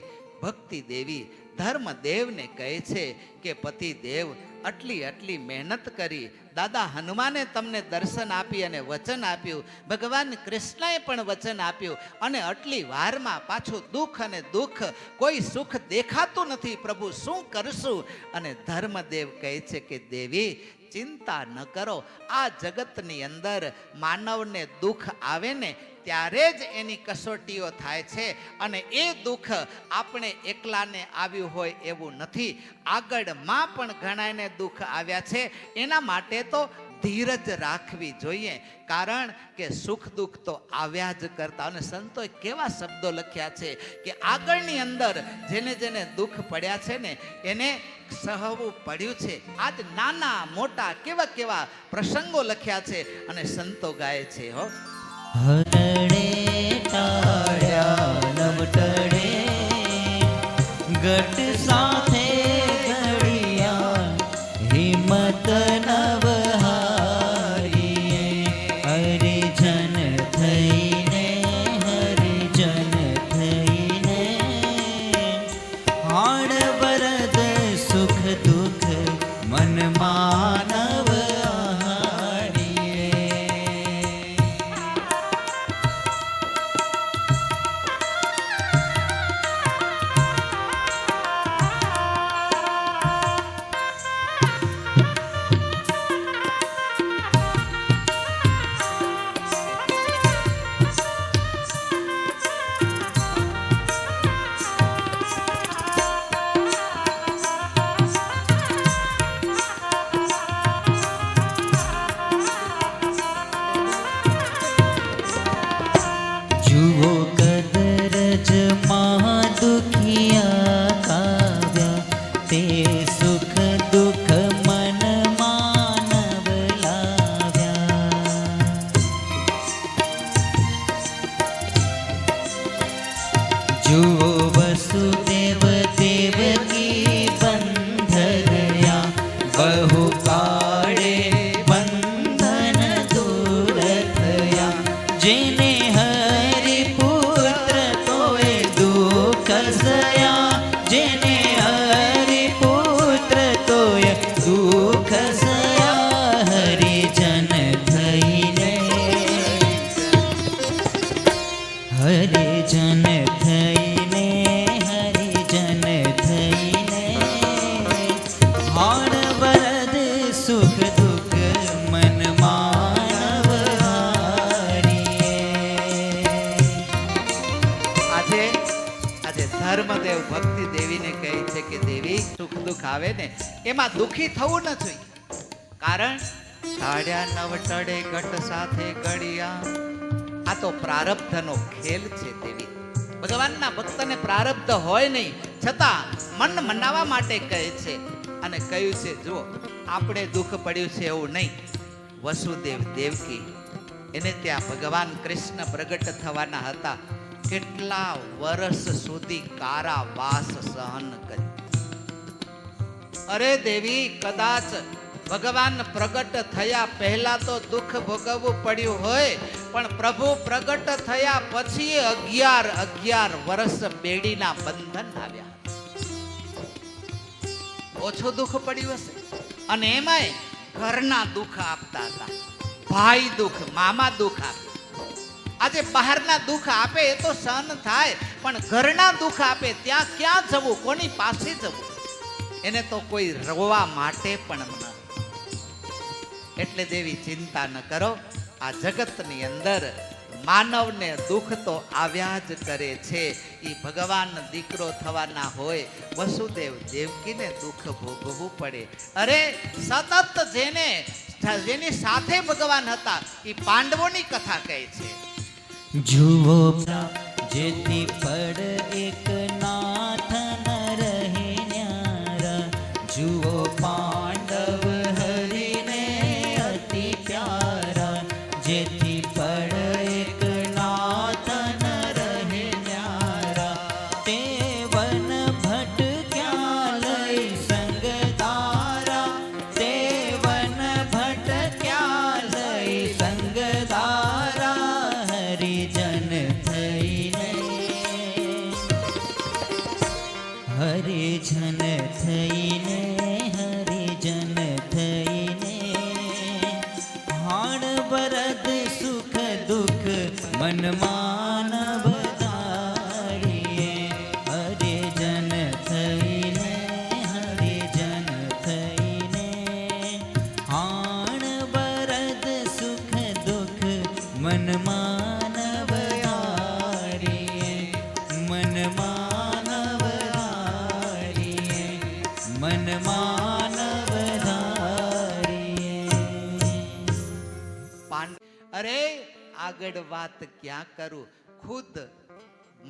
ભક્તિ દેવી ધર્મદેવને કહે છે કે પતિ દેવ આટલી મહેનત કરી, દાદા હનુમાને તમને દર્શન આપી અને વચન આપ્યું, ભગવાન કૃષ્ણએ પણ વચન આપ્યું અને આટલી વારમાં પાછું દુઃખ અને દુઃખ, કોઈ સુખ દેખાતું નથી, પ્રભુ શું કરશું? અને ધર્મદેવ કહે છે કે દેવી ચિંતા ન કરો, આ જગતની અંદર માનવને દુઃખ આવે ને ત્યારે જ એની કસોટીઓ થાય છે અને એ દુઃખ આપણે એકલાને આવ્યું હોય એવું નથી. આગળમાં પણ ઘણાને દુઃખ આવ્યા છે, એના માટે તો ધીરજ રાખવી જોઈએ, કારણ કે સુખ દુઃખ તો આવ્યા જ કરતા. અને સંતોએ કેવા શબ્દો લખ્યા છે કે આગળની અંદર જેને જેને દુઃખ પડ્યા છે ને એને સહવું પડ્યું છે. આજ નાના મોટા કેવા કેવા પ્રસંગો લખ્યા છે અને સંતો ગાય છે. હો હરડે ટાળ્યા નવટડે ગટ સાથે ઘડિયા હિંમત નવહારીએ હરિજન થઈને હાણ વરદ સુખ દુઃખ મન માનવ જુઓ કદરજ માં દુખિયા કાવ્યા તે સુખ દુઃખ મન માનવ લાવ્યા. જુઓ વસુદેવ દેવકી બંધરયા બહુ કાળે બંધન દૂર થયા. જેને જેને હરિપુત્ર તોય દુઃખ સયા હરિજન થઈને હરિજન થઈને હાણ વરદ સુખ દુઃખ મન માનવ આજે ધર્મદેવ ભક્તિ દેવીને કહે છે કે દેવી સુખ દુઃખ આવે ને એમાં દુઃખી થવું ન જોઈએ, કારણ ઢાળ્યા નવટડે ઘટ સાથે ઘડિયા. આ તો પ્રારબ્ધનો ખેલ છે દેવી. ભગવાનના ભક્તને પ્રારબ્ધ હોય નહીં છતાં મન મનાવવા માટે કહે છે અને કહ્યું છે જુઓ આપણે દુઃખ પડ્યું છે એવું નહીં. વસુદેવ દેવકી એને ત્યાં ભગવાન કૃષ્ણ પ્રગટ થવાના હતા, કેટલા વર્ષ સુધી કારાવાસ સહન કરી. અરે દેવી કદાચ ભગવાન પ્રગટ થયા પહેલા તો દુઃખ ભોગવવું પડ્યું હોય, પણ પ્રભુ પ્રગટ થયા પછી 11 વર્ષ બેડીના બંધન આવ્યા. ઓછું દુઃખ પડ્યું હશે. અને એમાંય ઘરના દુઃખ આપતા હતા. ભાઈ દુઃખ, મામા દુઃખ આપે. આજે બહારના દુઃખ આપે એ તો સહન થાય, પણ ઘરના દુઃખ આપે ત્યાં ક્યાં જવું, કોની પાસે જવું? એને તો કોઈ રોવા માટે પણ ન. એટલે દેવી ચિંતા ન કરો. આ જગતની અંદર માનવને દુઃખ તો આવ્યા જ કરે છે. એ ભગવાન દીકરો થવાના હોય, વસુદેવ દેવકીને દુઃખ ભોગવવું પડે. અરે સતત જેની સાથે ભગવાન હતા એ પાંડવોની કથા કહે છે. જુઓ જેથી પડ એક નાથ ન રહે ન્યારા, જુઓ પાંડવ હરિને અતિ પ્યારા, જેથી પડ એક નાથ ન રહે ન્યારા, તે વન ભટ્ટ ક્યાં લઈ સંગ તારા, તે વન ભટ્ટ ક્યાં લઈ સંગ તારા, હરિજન થઈને, હરિજન થઈને, હરિજન થઈને, હાણ વરદ સુખ દુઃખ મન માનવ તારીએ, હરિજન થઈને, હરિજન થઈને, હાણ વરદ સુખ દુઃખ મન માનવ તારીએ, મન માનવ તારીએ, મન માનવ તારીએ. અરે આગળ વાત ક્યાં કરું, ખુદ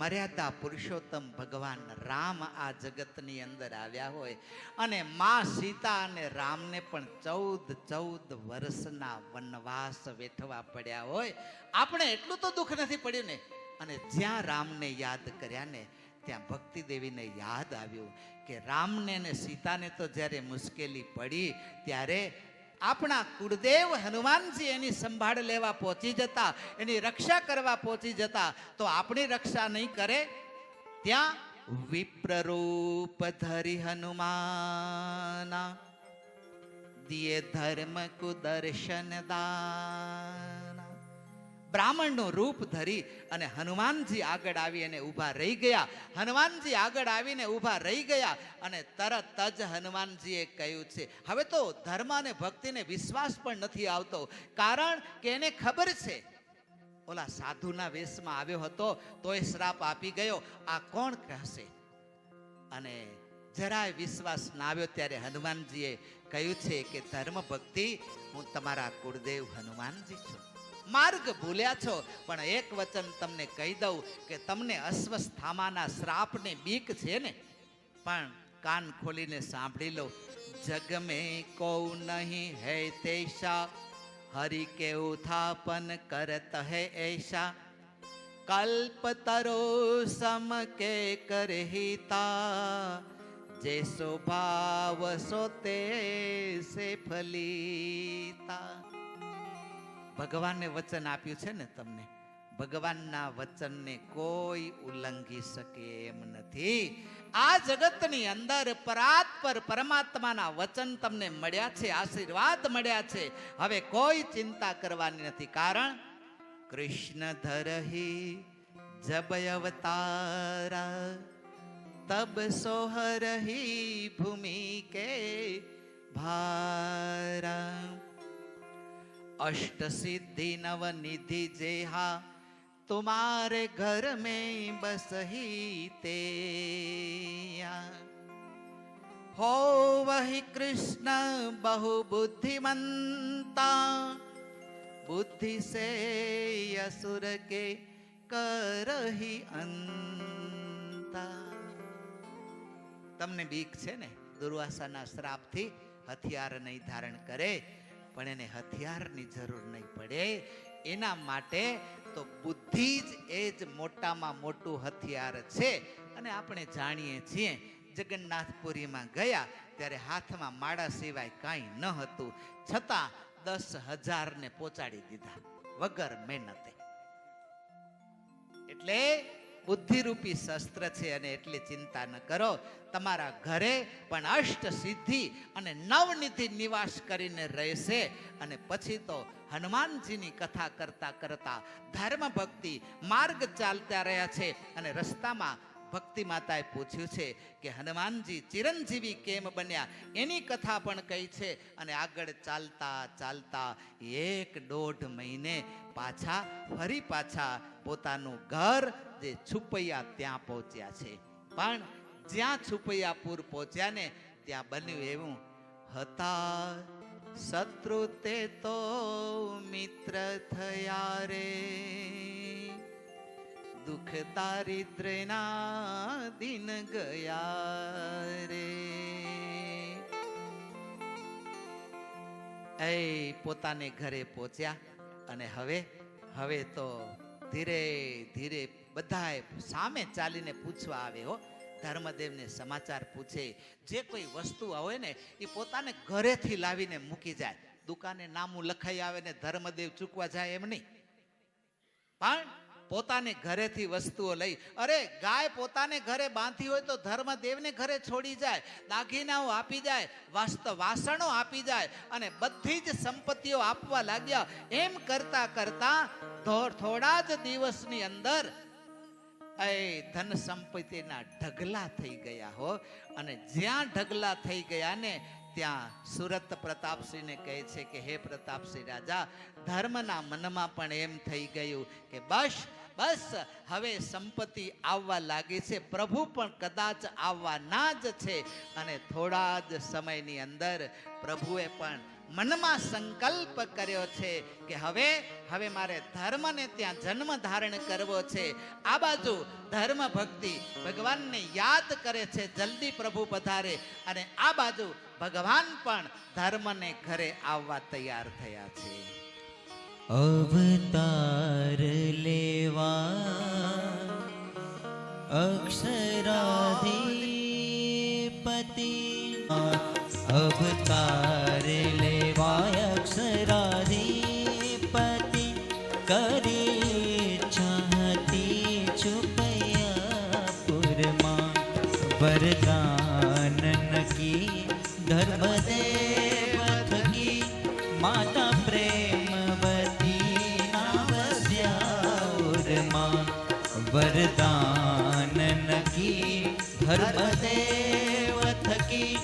મર્યાદા પુરુષોત્તમ ભગવાન રામ આ જગતની અંદર આવ્યા હોય, અને માં સીતા અને રામને પણ 14 વર્ષના વનવાસ વેઠવા પડ્યા હોય. આપણે એટલું તો દુઃખ નથી પડ્યું ને. અને જ્યાં રામને યાદ કર્યા ને, ત્યાં ભક્તિ દેવીને યાદ આવ્યું કે રામને અને સીતાને તો જ્યારે મુશ્કેલી પડી ત્યારે આપણા કુળદેવ હનુમાનજી એની સંભાળ લેવા પહોંચી જતા, એની રક્ષા કરવા પહોંચી જતા, તો આપણી રક્ષા નહીં કરે? ત્યાં વિપ્રરૂપ ધરી હનુમાના, દિયે ધર્મ કુદર્શન દાના. બ્રાહ્મણનું રૂપ ધરી અને હનુમાનજી આગળ આવી અને ઊભા રહી ગયા. હનુમાનજી આગળ આવીને ઊભા રહી ગયા અને તરત જ હનુમાનજીએ કહ્યું છે, હવે તો ધર્મ અને ભક્તિને વિશ્વાસ પણ નથી આવતો. કારણ કે એને ખબર છે ઓલા સાધુના વેશમાં આવ્યો હતો તોય શ્રાપ આપી ગયો, આ કોણ કહેશે? અને જરાય વિશ્વાસ ના આવ્યો ત્યારે હનુમાનજીએ કહ્યું છે કે ધર્મ ભક્તિ, હું તમારા કુળદેવ હનુમાનજી છું. માર્ગ ભૂલ્યા છો, પણ એક વચન તમને કહી દઉં કે તમને અશ્વસ્થામાના શ્રાપને બીક છે ને, પણ કાન ખોલીને સાંભળી લો. જગ મેં કો નહીં હૈ તૈસા, હરિ કે ઉથાપન કરત હૈ ऐसा, કલ્પતરો સમ કે કરહિતા, जैसो भाव सो तैसे फलीता. ભગવાને વચન આપ્યું છે ને તમને, ભગવાનના વચનને કોઈ ઉલ્લંઘી શકે એમ નથી. આ જગતની અંદર પરાત્પર પરમાત્માના વચન તમને મળ્યા છે, આશીર્વાદ મળ્યા છે. હવે કોઈ ચિંતા કરવાની નથી. કારણ કૃષ્ણ ધરહી જબ અવતારા, તબ સોહરહી ભૂમિ કે ભારા. अष्ट सिद्धि नव निधि जेहा, तुम्हारे घर में बस ही ते. हो वही कृष्ण बहु बुद्धिमंता, बुद्धि से असुर के करही अंता. તમને બીક છે ને દુર્વાસાના શ્રાપથી? હથિયાર નહીં ધારણ કરે, પણ એને હથિયારની જરૂર નહીં પડે. એના માટે તો બુદ્ધિ જ એ જ મોટામાં મોટું હથિયાર છે. અને આપણે જાણીએ છીએ જગન્નાથપુરીમાં ગયા ત્યારે હાથમાં માળા સિવાય કાંઈ ન હતું, છતાં 10,000 ને પહોંચાડી દીધા વગર મહેનતે. એટલે બુદ્ધિરૂપી શસ્ત્ર છે, અને એટલી ચિંતા ન કરો. તમારા ઘરે પણ અષ્ટ સિદ્ધિ અને નવનિધિ નિવાસ કરીને રહેશે. અને પછી તો હનુમાનજીની કથા કરતા કરતા ધર્મ ભક્તિ માર્ગ ચાલતા રહ્યા છે. અને રસ્તામાં ભક્તિ માતાએ પૂછ્યું છે કે હનુમાનજી ચિરંજીવી કેમ બન્યા, એની કથા પણ કહી છે. અને આગળ ચાલતા ચાલતા 1.5 મહિને ફરી પાછા પોતાનું ઘર જે છુપૈયા ત્યાં પહોંચ્યા છે. પણ જ્યાં છુપૈયાપુર પહોંચ્યા ને ત્યાં બન્યું એવું, હતા શત્રુ તે તો મિત્ર થયા રે, દુઃખ દારિદ્ર્યના દિન ગયા રે. એ પોતાને ઘરે પહોંચ્યા. અને હવે તો ધીરે ધીરે બધાએ સામે ચાલીને પૂછવા આવે હો. ધર્મદેવને સમાચાર પૂછે. જે કોઈ વસ્તુ હોય ને એ પોતાને ઘરેથી લાવીને મૂકી જાય. દુકાને નામું લખાઈ આવે ને ધર્મદેવ ચૂકવા જાય એમ નહીં, પણ પોતાને ઘરેથી વસ્તુઓ લઈ. અરે ગાય પોતાને ઘરે બાંધી હોય તો ધર્મદેવને ઘરે છોડી જાય, દાગીનાઓ આપી જાય, વાસણો આપી જાય, અને બધી જ સંપત્તિઓ આપવા લાગ્યા. એમ કરતા કરતા થોડા જ દિવસની અંદર એ ધન સંપત્તિના ઢગલા થઈ ગયા હો. અને જ્યાં ઢગલા થઈ ગયા ને ત્યાં સુરત પ્રતાપસિંહને કહે છે કે હે પ્રતાપસિંહ રાજા, ધર્મના મનમાં પણ એમ થઈ ગયું કે બસ હવે સંપત્તિ આવવા લાગી છે, પ્રભુ પણ કદાચ આવવાના જ છે. અને થોડા જ સમયની અંદર પ્રભુએ પણ મનમાં સંકલ્પ કર્યો છે કે હવે મારે ધર્મને ત્યાં જન્મ ધારણ કરવો છે. આ બાજુ ધર્મ ભક્તિ ભગવાનને યાદ કરે છે, જલ્દી પ્રભુ પધારે. અને આ બાજુ ભગવાન પણ ધર્મને ઘરે આવવા તૈયાર થયા છે. અવતાર લેવા અક્ષરાધિપતિ, અવતાર લેવા અક્ષરાધિપતિ, કરી ચાહતી છુપૈયાપુરમાં વરદાન નકી ધર્મદેવ થકી માતા પ્રેમવતી નાવસ્યાઉરમાં વરદાન નકી ધર્મદેવ થકી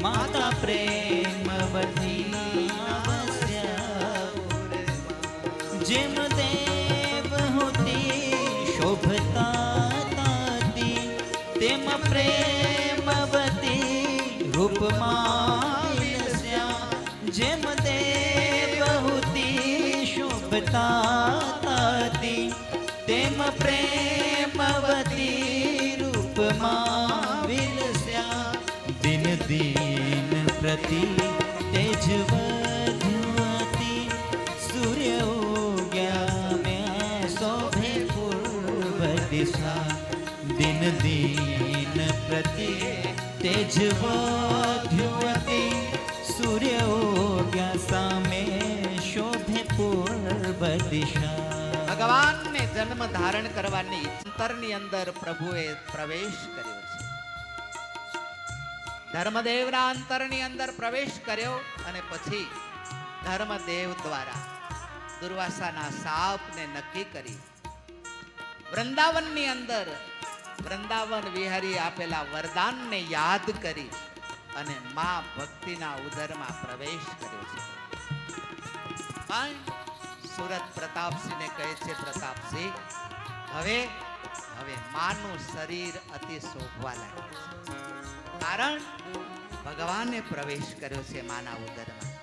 માતા પ્રેમવતી નાવસ્યાઉરમાં જેમ દેવ હોતી શોભતા તાતી તેમ પ્રેમવતી રૂપમાં જેમ દેવહૂતિ શોભતા તાતી તેમ પ્રેમવતી રૂપમાં વિલસ્યા. દિન દિન પ્રતિ તેજ વધ્યુંતી સૂર્ય ઉગ્યા મેં શોભે પૂર્વ દિશા. દિન દિન પ્રતિ તેજ વધ્યુંતી સૂર્ય ઉગ્યા સામે શોભે પૂર્વ દિશા. ભગવાનને જન્મ ધારણ કરવાની અંતરની અંદર પ્રભુએ પ્રવેશ કર્યો છે. ધર્મદેવના અંતરની અંદર પ્રવેશ કર્યો. અને પછી ધર્મદેવ દ્વારા દુર્વાસાના શાપને નક્કી કરી વૃંદાવનની અંદર વૃંદાવન વિહારી આપેલા વરદાનને યાદ કરી અને મા ભક્તિના ઉદરમાં પ્રવેશ કર્યો છે. પણ સુરત પ્રતાપસિંહને કહે છે, પ્રતાપસિંહ હવે માનું શરીર અતિ શોભવા લાગ્યું છે, કારણ ભગવાને પ્રવેશ કર્યો છે માના ઉદરમાં.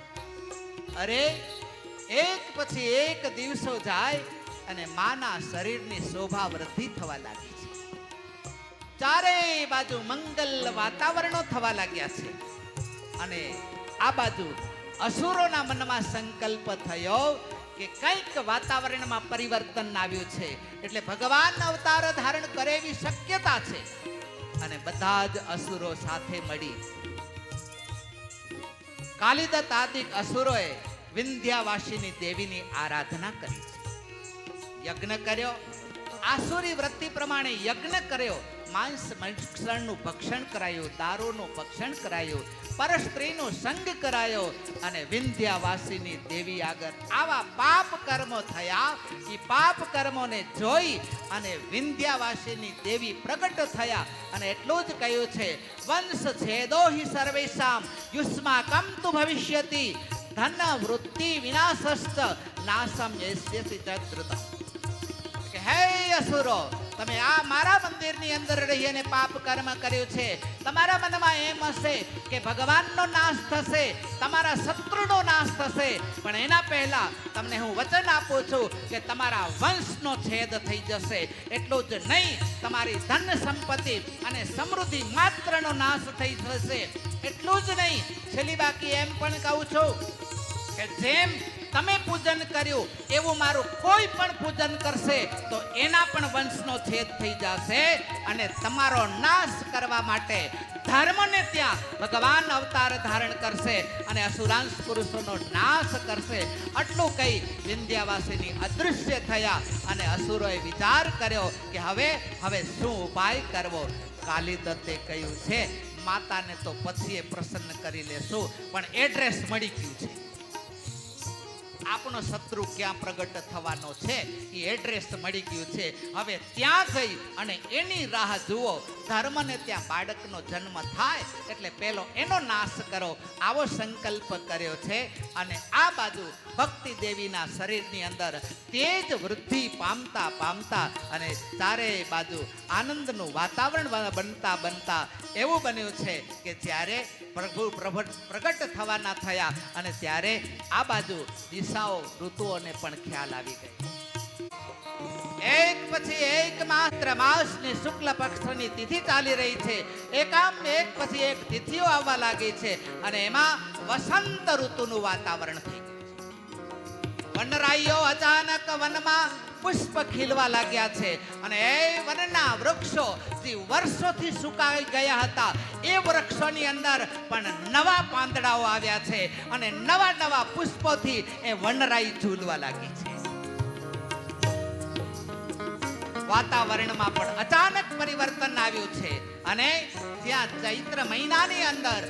અરે એક પછી એક દિવસો જાય અને માના શરીરની શોભા વૃદ્ધિ થવા લાગી છે. ચારેય બાજુ મંગલ વાતાવરણો થવા લાગ્યા છે. અને આ બાજુ અસુરોના મનમાં સંકલ્પ થયો કે કંઈક વાતાવરણમાં પરિવર્તન આવ્યું છે, એટલે ભગવાન અવતાર ધારણ કરે એવી શક્યતા છે. અને બધા જ અસુરો સાથે મળી કાલિદત્ત આદિક અસુરોએ વિંધ્યાવાસીની દેવીની આરાધના કરી. યજ્ઞ કર્યો, આસુરી વૃત્તિ પ્રમાણે યજ્ઞ કર્યો. માંસ મત્સ્યનું ભક્ષણ કરાયું, દારૂનું ભક્ષણ કરાયું, પરસ્ત્રીનું સંગ કરાયો અને વિંધ્યાવાસીની દેવી આગળ આવા પાપ કર્મો થયા. એ પાપ કર્મોને જોઈ અને વિંધ્યાવાસીની દેવી પ્રગટ થયા અને એટલું જ કહ્યું છે, વંશ છેદો હિ સર્વેષામ યુષ્માકમ તુ ભવિષ્યતિ ધન વૃત્તિ વિનાશસ્ત નાશમ યસ્યતિ ચદ્રુત. કે હે અસુરો, તમે આ મારા મંદિરની અંદર રહી અને પાપ કર્મ કર્યું છે. તમારા મનમાં એમ હશે કે ભગવાનનો નાશ થશે, તમારા શત્રુનો નાશ થશે, પણ એના પહેલા તમને હું વચન આપું છું કે તમારા વંશનો છેદ થઈ જશે. એટલું જ નહીં, તમારી ધન સંપત્તિ અને સમૃદ્ધિ માત્રનો નાશ થઈ જશે. એટલું જ નહીં, છેલ્લી બાકી એમ પણ કહું છું કે જેમ તમે પૂજન કર્યું એવું મારું કોઈ પણ પૂજન કરશે તો એના પણ વંશનો છેદ થઈ જશે અને તમારો નાશ કરવા માટે ધર્મને ત્યાં ભગવાન અવતાર ધારણ કરશે અને અસુરાંશ પુરુષોનો નાશ કરશે. આટલું કહી વિંધ્યાવાસીની અદૃશ્ય થયા અને અસુરોએ વિચાર કર્યો કે હવે શું ઉપાય કરવો. કાલિદત્તે કહ્યું છે, માતાને તો પછી પ્રસન્ન કરી લેશું, પણ એડ્રેસ મળી ગયું છે. આપણો શત્રુ ક્યાં પ્રગટ થવાનો છે એ એડ્રેસ મળી ગયું છે. હવે ત્યાં જઈ અને એની રાહ જુઓ. ધર્મને ત્યાં બાળકનો જન્મ થાય એટલે પેલો એનો નાશ કરો, આવો સંકલ્પ કર્યો છે. અને આ બાજુ ભક્તિ દેવીના શરીરની અંદર તેજ વૃદ્ધિ પામતા પામતા અને ચારે બાજુ આનંદનું વાતાવરણ બનતા એવું બન્યું છે કે જ્યારે પ્રભુ પ્રગટ થવાના થયા અને ત્યારે આ બાજુ દિશાઓ ઋતુઓને પણ ખ્યાલ આવી ગઈ. એક પછી એક માત્ર માસની શુક્લ પક્ષની તિથિ ચાલી રહી છે. એકામ એક પછી એક તિથિઓ આવવા લાગી છે અને એમાં વસંત ઋતુનું વાતાવરણ થઈ ગયું છે. વનરાઈઓ અચાનક વનમાં પુષ્પ ખીલવા લાગ્યા છે અને એ વનના વૃક્ષો જે વર્ષોથી સુકાઈ ગયા હતા એ વૃક્ષોની અંદર પણ નવા પાંદડાઓ આવ્યા છે અને નવા નવા પુષ્પોથી એ વનરાઈ ઝૂલવા લાગી છે. વાતાવરણમાં પણ અચાનક પરિવર્તન આવ્યું છે અને જ્યાં ચૈત્ર મહિનાની અંદર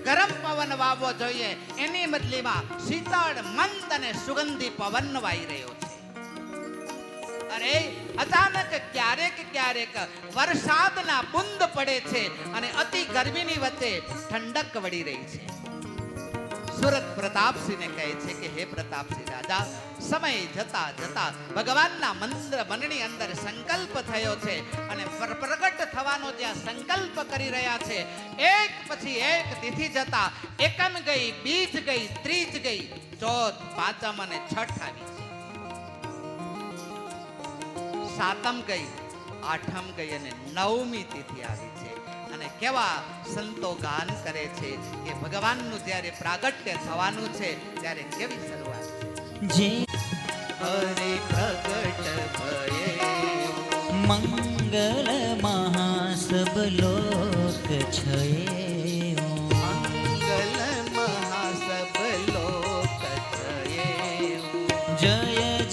ગરમ પવન વાવવો જોઈએ એની બદલીમાં શીતળ મંદ અને સુગંધી પવન વાઈ રહ્યો છે. અરે અચાનક ક્યારેક વરસાદના બુંદ પડે છે અને અતિ ગરમીની વચ્ચે ઠંડક વળી રહી છે. સુરત પ્રતાપસિંહને કહે છે કે હે પ્રતાપસિંહ રાજા, સમય જતા જતા ભગવાનના મનની અંદર સંકલ્પ થયો છે અને પ્રગટ થવાનો જ્યાં સંકલ્પ કરી રહ્યા છે એક પછી એક તિથિ જતા એકમ ગઈ, બીજ ગઈ, ત્રીજ ગઈ, ચોથ, પાંચમ અને છઠ આવી છે. સાતમ ગઈ, આઠમ ગઈ અને નવમી તિથિ આવી છે. અને કેવા સંતો ગાન કરે છે કે ભગવાનનું જ્યારે પ્રાગટ્ય થવાનું છે ત્યારે કેવી શરૂઆત જે હરે પ્રગટ ભયે મંગલ મહાસબ લોક છયે મંગલ મહાસબ લોક છયે જય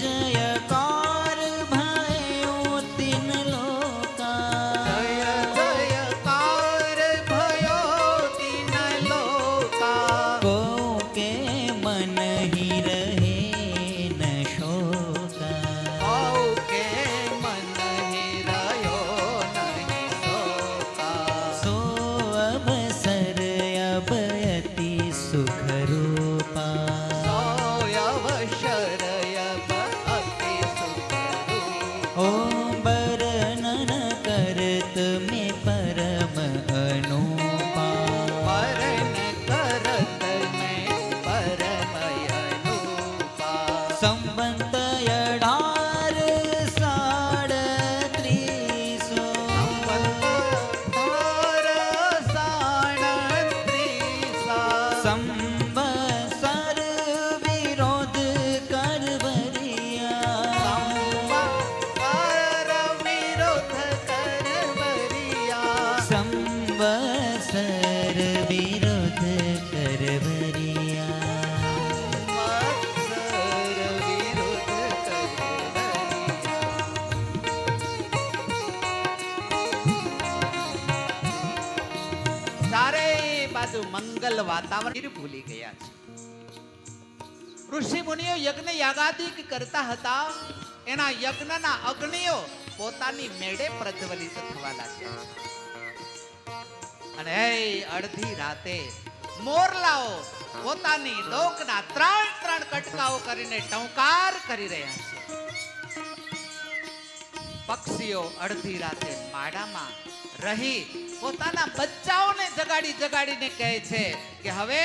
જયકાર ભયો તિન લોકા જય જયકાર ભયો તીન લોકા કો કે મન હી રહે ન શોકા કે મન હિરયો નહીં શોકા સો અવસર અબયતિ સુખ રૂપા સોયવશરયબ અતિ સુખરૂપા ઓ બરનન કરત મે પરમ અનુપા પરન કરત મેં પરમયનુપા સંવંત 1837 સંવત્સર વિરોધ કરવરિયા સંવત્સર વિરોધ કરવરિયા વાતાવરણ ભૂલી ગયા છે. ઋષિ મુનિઓ યજ્ઞ યાગાદિક કરતા હતા. એના યજ્ઞના અગ્નિઓ પોતાની મેળે પ્રજ્વલિત થવા લાગ્યા છે. અને હે અડધી રાતે મોરલાઓ પોતાની ડોકના ત્રણ કટકાઓ કરીને ટંકાર કરી રહ્યા છે. પક્ષીઓ અડધી રાતે માળામાં રહી પોતાના બચ્ચાઓને જગાડીને કહે છે કે હવે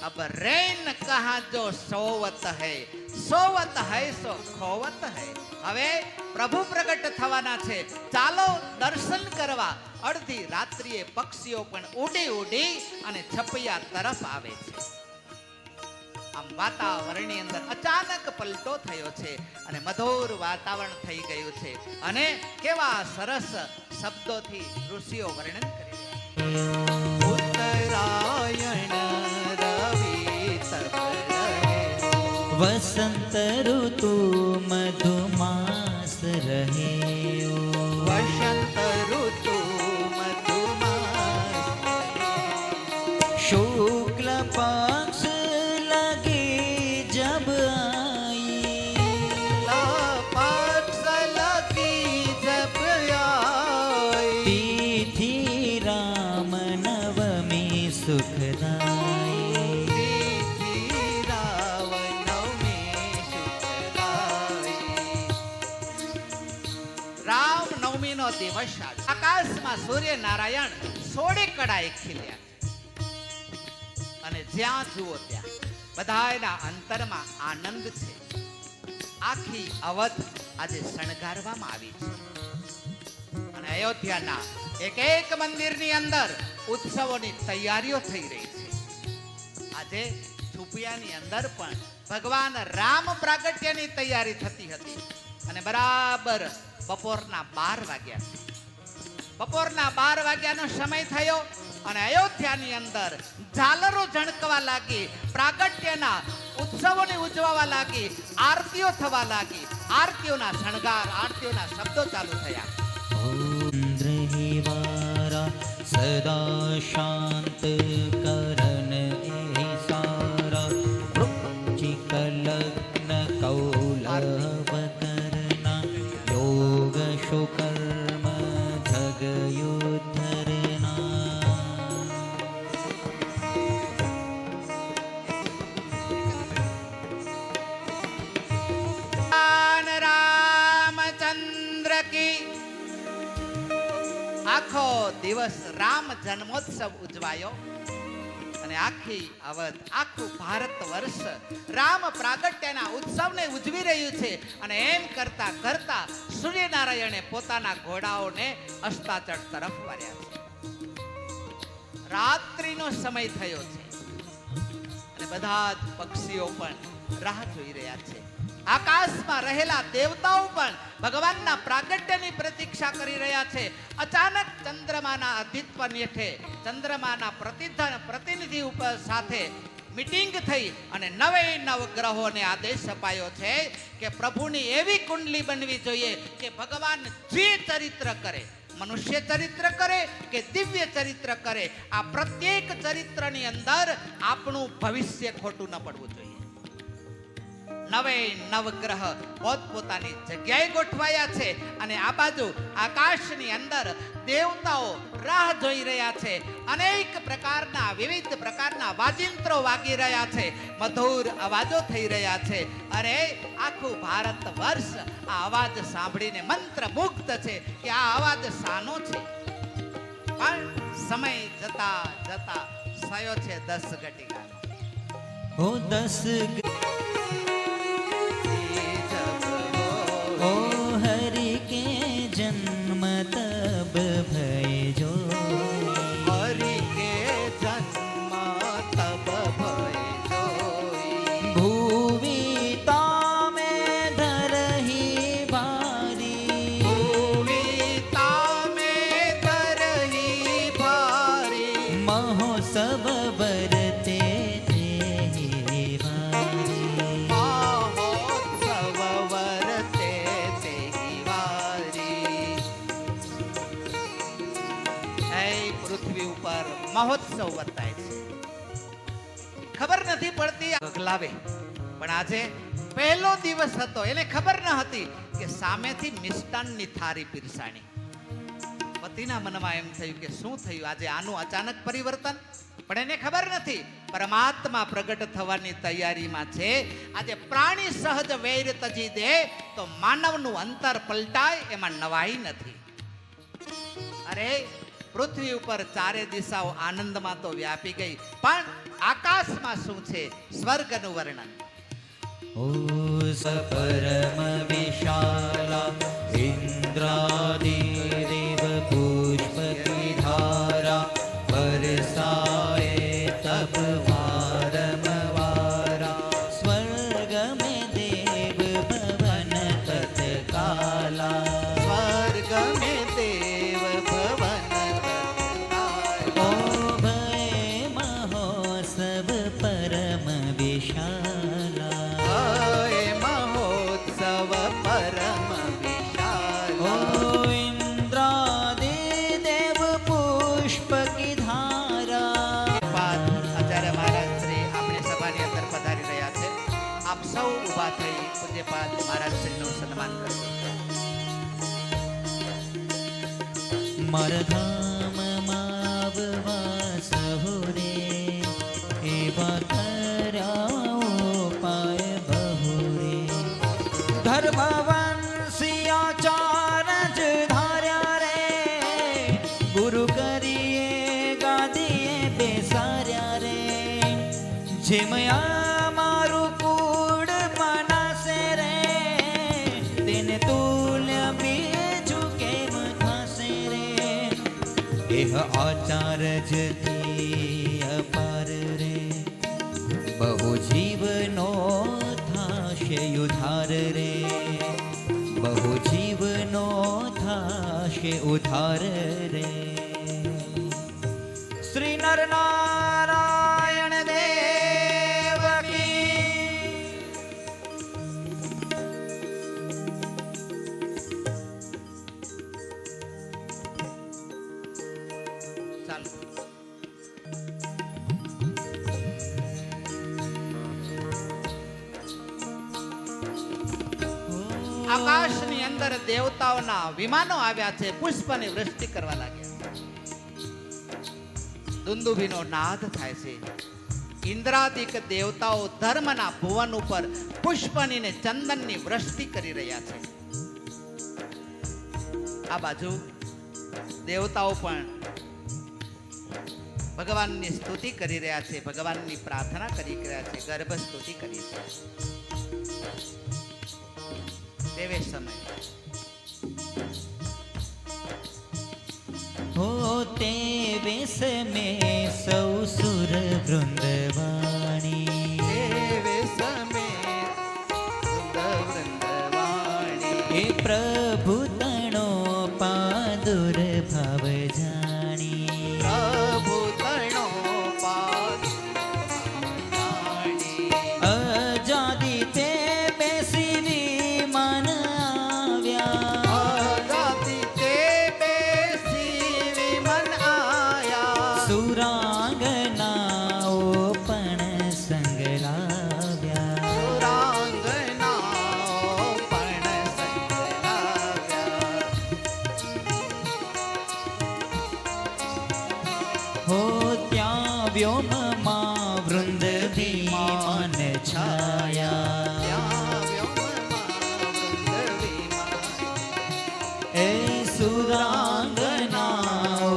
અબ રૈન કહા જો સોવત હૈ સો ખોવત હૈ. હવે પ્રભુ પ્રગટ થવાના છે, ચાલો દર્શન કરવા. અડધી રાત્રિએ પક્ષીઓ પણ ઉડી અને છપૈયા તરફ આવે છે. આમ વાતાવરણની અંદર અચાનક પલટો થયો છે અને મધુર વાતાવરણ થઈ ગયું છે. અને કેવા સરસ શબ્દોથી ઋષિઓ વર્ણન કરી ઉત્તરાયણ રવિ તબ રહે, વસંત ઋતુ મધુમાસ રહે. વસંત ઋતુ મધુમાસ શુક્લ પક્ષ લગી જબ પક્ષ લગી જબ આઈ, તિથિ રામ નવમી સુખદાઈ. રામ નવમી નો દિવસ આકાશમાં સૂર્ય નારાયણ સોળે કળાએ ખીલ્યા અને જ્યાં જુઓ ત્યાં બધાના અંતરમાં આનંદ છે. આખી અવધ આજે શણગારવામાં આવી છે અને અયોધ્યાના એક મંદિરની અંદર ઉત્સવોની તૈયારીઓ થઈ રહી છે. આજે છુપિયાની અંદર પણ ભગવાન રામ પ્રાગટ્યની તૈયારી થતી હતી અને બરાબર બપોરના 12 વાગ્યા છે. બપોરના 12 વાગ્યાનો સમય થયો અને અયોધ્યાની અંદર ઝાલરો ઝણકવા લાગી, પ્રાગટ્યના ઉત્સવોને ઉજવવા લાગી, આરતીઓ થવા લાગી. આરતીઓના શણગાર, આરતીઓના શબ્દો ચાલુ થયા. ઇન્દ્રહિવારા સદા શાંત કરન એ સારા, વૃશ્ચિક લગ્ન કૌલવ કરના, યોગ શુકર્મ જગયુદ્ધરના. રામચંદ્ર કી આખો દિવસ રામ જન્મોત્સવ ઉજવાયો અને આખી અવધ, આખું ભારત વર્ષ રામ પ્રાગટ્યના ઉત્સવને ઉજવી રહ્યું છે. અને એમ કરતા કરતા સૂર્યનારાયણે પોતાના ઘોડાઓને અસ્તાચળ તરફ વાર્યા છે. રાત્રિનો સમય થયો છે અને બધા જ પક્ષીઓ પણ રાહ જોઈ રહ્યા છે. આકાશમાં રહેલા દેવતાઓ પણ ભગવાનના પ્રાગટ્યની પ્રતીક્ષા કરી રહ્યા છે. અચાનક ચંદ્રમાના અધિત્વન હેઠે ચંદ્રમાના પ્રતિનિધિ ઉપર સાથે મીટિંગ થઈ અને 9 ગ્રહોને આદેશ અપાયો છે કે પ્રભુની એવી કુંડલી બનવી જોઈએ કે ભગવાન જે ચરિત્ર કરે, મનુષ્ય ચરિત્ર કરે કે દિવ્ય ચરિત્ર કરે, આ પ્રત્યેક ચરિત્રની અંદર આપણું ભવિષ્ય ખોટું ન પડવું જોઈએ. 9 ગ્રહ પોતપોતાની જગ્યાએ ગોઠવાયા છે અને આ બાજુ આકાશની અંદર દેવતાઓ રાહ જોઈ રહ્યા છે. અનેક પ્રકારના, વિવિધ પ્રકારના વાજિંત્રો વાગી રહ્યા છે, મધુર અવાજો થઈ રહ્યા છે. અરે આખું ભારત વર્ષ આ અવાજ સાંભળીને મંત્રમુગ્ધ છે કે આ અવાજ શાનો છે. પણ સમય જતા જતા થયો છે 10 ઘટિકા. ઓ 10 ओ हरि के जन्म तब भय जो, हरि के जन्म तब भय जोई, भूविता में धरही भारी, भूविता में धरही भारी, महोत्सव बरते तेहि वारी, महोत्सव वरते तेहि वारी. ऐ પૃથ્વી ઉપર મહોત્સવ વર્તાય છે. મોકલાવે. પણ આજે પહેલો દિવસ હતો, એને ખબર ન હતી કે સામેથી મિષ્ટાનની થાળી પીરસાણી. પતિના મનમાં એમ થયું કે શું થયું આજે આનું અચાનક પરિવર્તન, પણ એને ખબર નથી પરમાત્મા પ્રગટ થવાની તૈયારીમાં છે. આજે પ્રાણી સહજ વૈર તજી દે તો માનવનું અંતર પલટાય એમાં નવાઈ નથી. અરે પૃથ્વી ઉપર ચારે દિશાઓ આનંદમાં તો વ્યાપી ગઈ, પણ આકાશમાં શું છે સ્વર્ગનું વર્ણન. ઓ સપરમ વિશાલા ઇન્દ્રાદિ દેવ પુષ્પકી ધારા બરસાએ તપ વારમવારા સ્વર્ગ में देव भवन तत्काला સ્વર્ગ में દેવ ભવન તત્કાલા. ओ भय महोत्सव परम विशाला હે મહોત્સવ પરમ વિશાલા. ओ इंद्रादि देव पुष्प की धारा આચાર્ય મહારાજ શ્રી આપણી સભાની અંદર પધારી રહ્યા છે. આપ સૌ ઊભા થઈ પૂજ્યપાદ મહારાજ શ્રીનું સન્માન કરજો. मरधाम माववास हो रे एवा कराओ पाय बहु रे धर्मवंशियाचार ज धार्या रे गुरु करिए गादीए बेसार्या रे जेमया मारू कूड़ मनासे रे તેને તુલ્ય બીજું કેમ થાશે રે એહ આચાર જથી અપાર રે બહુ જીવનો થાશે ઉધાર રે બહુ જીવનો થાશે ઉધાર રે શ્રી નર નારાયણ દેવ કી ચાલો. આકાશની અંદર દેવતાઓના વિમાનો આવ્યા છે, પુષ્પની વૃષ્ટિ કરવા લાગ્યા. દુંદુભીનો નાદ થાય છે. ઇન્દ્રાદિક દેવતાઓ ધર્મના ભુવન ઉપર પુષ્પની ને ચંદનની વૃષ્ટિ કરી રહ્યા છે. આ બાજુ દેવતાઓ પણ ભગવાનની સ્તુતિ કરી રહ્યા છે, ભગવાનની પ્રાર્થના કરી રહ્યા છે, ગર્ભ સ્તુતિ કરી છે. તેવે સમય होते वेस में सौ सुर वृंदवाणी તેવે સમય વૃંદવાણી. એ પ્રભુ તણો પાદુર ભાવ જાણી પ્રભુ તણો પાદ જાણી. અજાદી તે બેસી વિમાન આવ્યા અજાતિ તે બેસી વિમન આયા. સુરાંગનાઓ પણ સંગ લાવ્યા સુરાંગનાઓ પણ સંગલાવ્યા. હો ત્યાં વ્યોમમાં વૃંદ વિમાન છાયા ત્યાં વ્યોમમાં વૃંદ વિમાન. એ સુરાંગનાઓ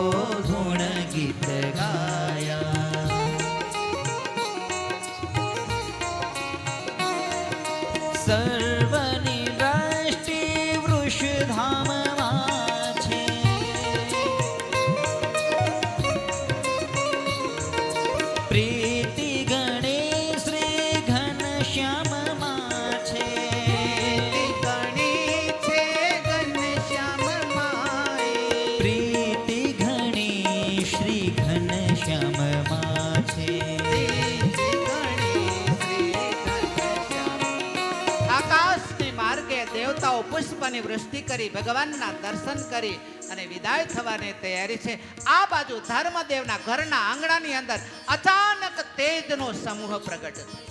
ગુણ ગીત ગાયા સર્વની દ્રષ્ટિ વૃષધામમાં છે પ્રીતિ ગણી શ્રી ઘનશ્યામમાં છે ગણી છે ઘનશ્યામ માય. પ્રીતિ ઘણી શ્રી ઘનશ્યામમાં છે આકાશની માર્ગે દેવતાઓ પુષ્પની વૃષ્ટિ કરી ભગવાનના દર્શન કરી અને વિદાય થવાની તૈયારી છે. આ બાજુ ધર્મદેવના ઘરના આંગણાની અંદર અચાનક તેજનો સમૂહ પ્રગટ થયો.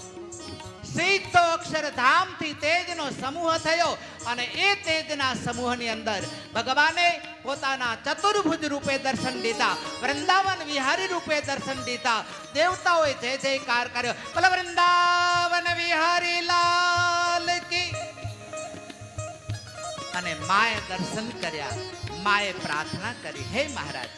સીધો અક્ષરધામથી તેજનો સમૂહ થયો અને એ તેજના સમૂહની અંદર ભગવાને પોતાના ચતુર્ભુજ રૂપે દર્શન દીધા, વૃંદાવન વિહારી રૂપે દર્શન દીધા. દેવતાઓએ જય જયકાર કર્યો, બોલો વૃંદાવન વિહારી લાલ કી. અને માએ દર્શન કર્યા, માએ પ્રાર્થના કરી, હે મહારાજ,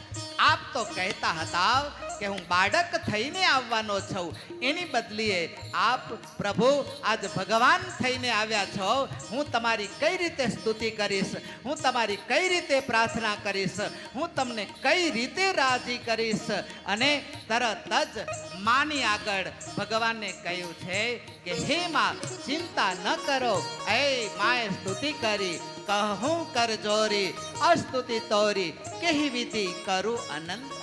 આપ તો કહેતા હતા કે હું બાળક થઈને આવવાનો છું, એની બદલીએ આપ પ્રભુ આજ ભગવાન થઈને આવ્યા છો. હું તમારી કઈ રીતે સ્તુતિ કરીશ, હું તમારી કઈ રીતે પ્રાર્થના કરીશ, હું તમને કઈ રીતે રાજી કરીશ. અને તરત જ માની આગળ ભગવાનને કહ્યું છે કે હે માં, ચિંતા ન કરો. એ માએ સ્તુતિ કરી, કહું કર જોરી, અસ્તુતિ તોરી, કેહી વિધિ કરું અનંત.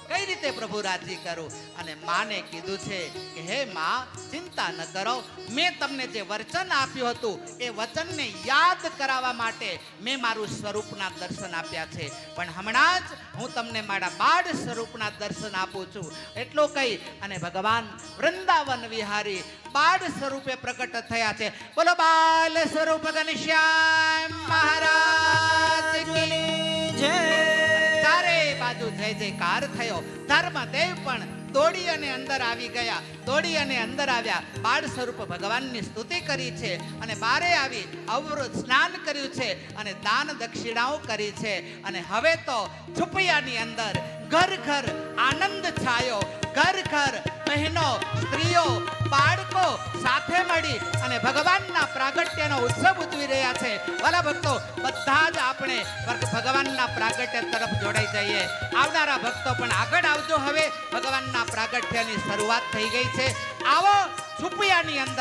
કઈ રીતે પ્રભુ રાજી કરું? અને માને કીધું છે કે હે માં, ચિંતા ન કરો, મેં તમને જે વચન આપ્યું હતું એ વચનને યાદ કરાવવા માટે મેં મારું સ્વરૂપના દર્શન આપ્યા છે. પણ હમણાં જ હું તમને મારા બાળ સ્વરૂપના દર્શન આપું છું. એટલું કહી અને ભગવાન વૃંદાવન વિહારી બાળ સ્વરૂપે પ્રકટ થયા છે. બોલો બાલ સ્વરૂપ ઘનશ્યામ મહારાજ કી જય. ચારે બાજુ જય જયકાર થયો. ધર્મદેવ પણ દોડી અને અંદર આવી ગયા, દોડી અને અંદર આવ્યા, બાળ સ્વરૂપ ભગવાનની સ્તુતિ કરી છે અને બારે આવી અવરોધ સ્નાન કર્યું છે અને દાન દક્ષિણાઓ કરી છે. અને હવે તો છુપૈયાની અંદર ઘર ઘર આનંદ છાયો, ઘર ઘર બહેનો, સ્ત્રીઓ, બાળકો સાથે મળી અને ભગવાનના પ્રાગટ્યનો ઉત્સવ ઉજવી રહ્યા છે. વાલા ભક્તો, બધા જ આપણે ભગવાનના પ્રાગટ્ય તરફ જોડાઈ જઈએ. આવનારા ભક્તો પણ આગળ આવજો. હવે ભગવાનના પ્રાગટ્યની શરૂઆત થઈ ગઈ છે. આવો છુપિયાની અંદર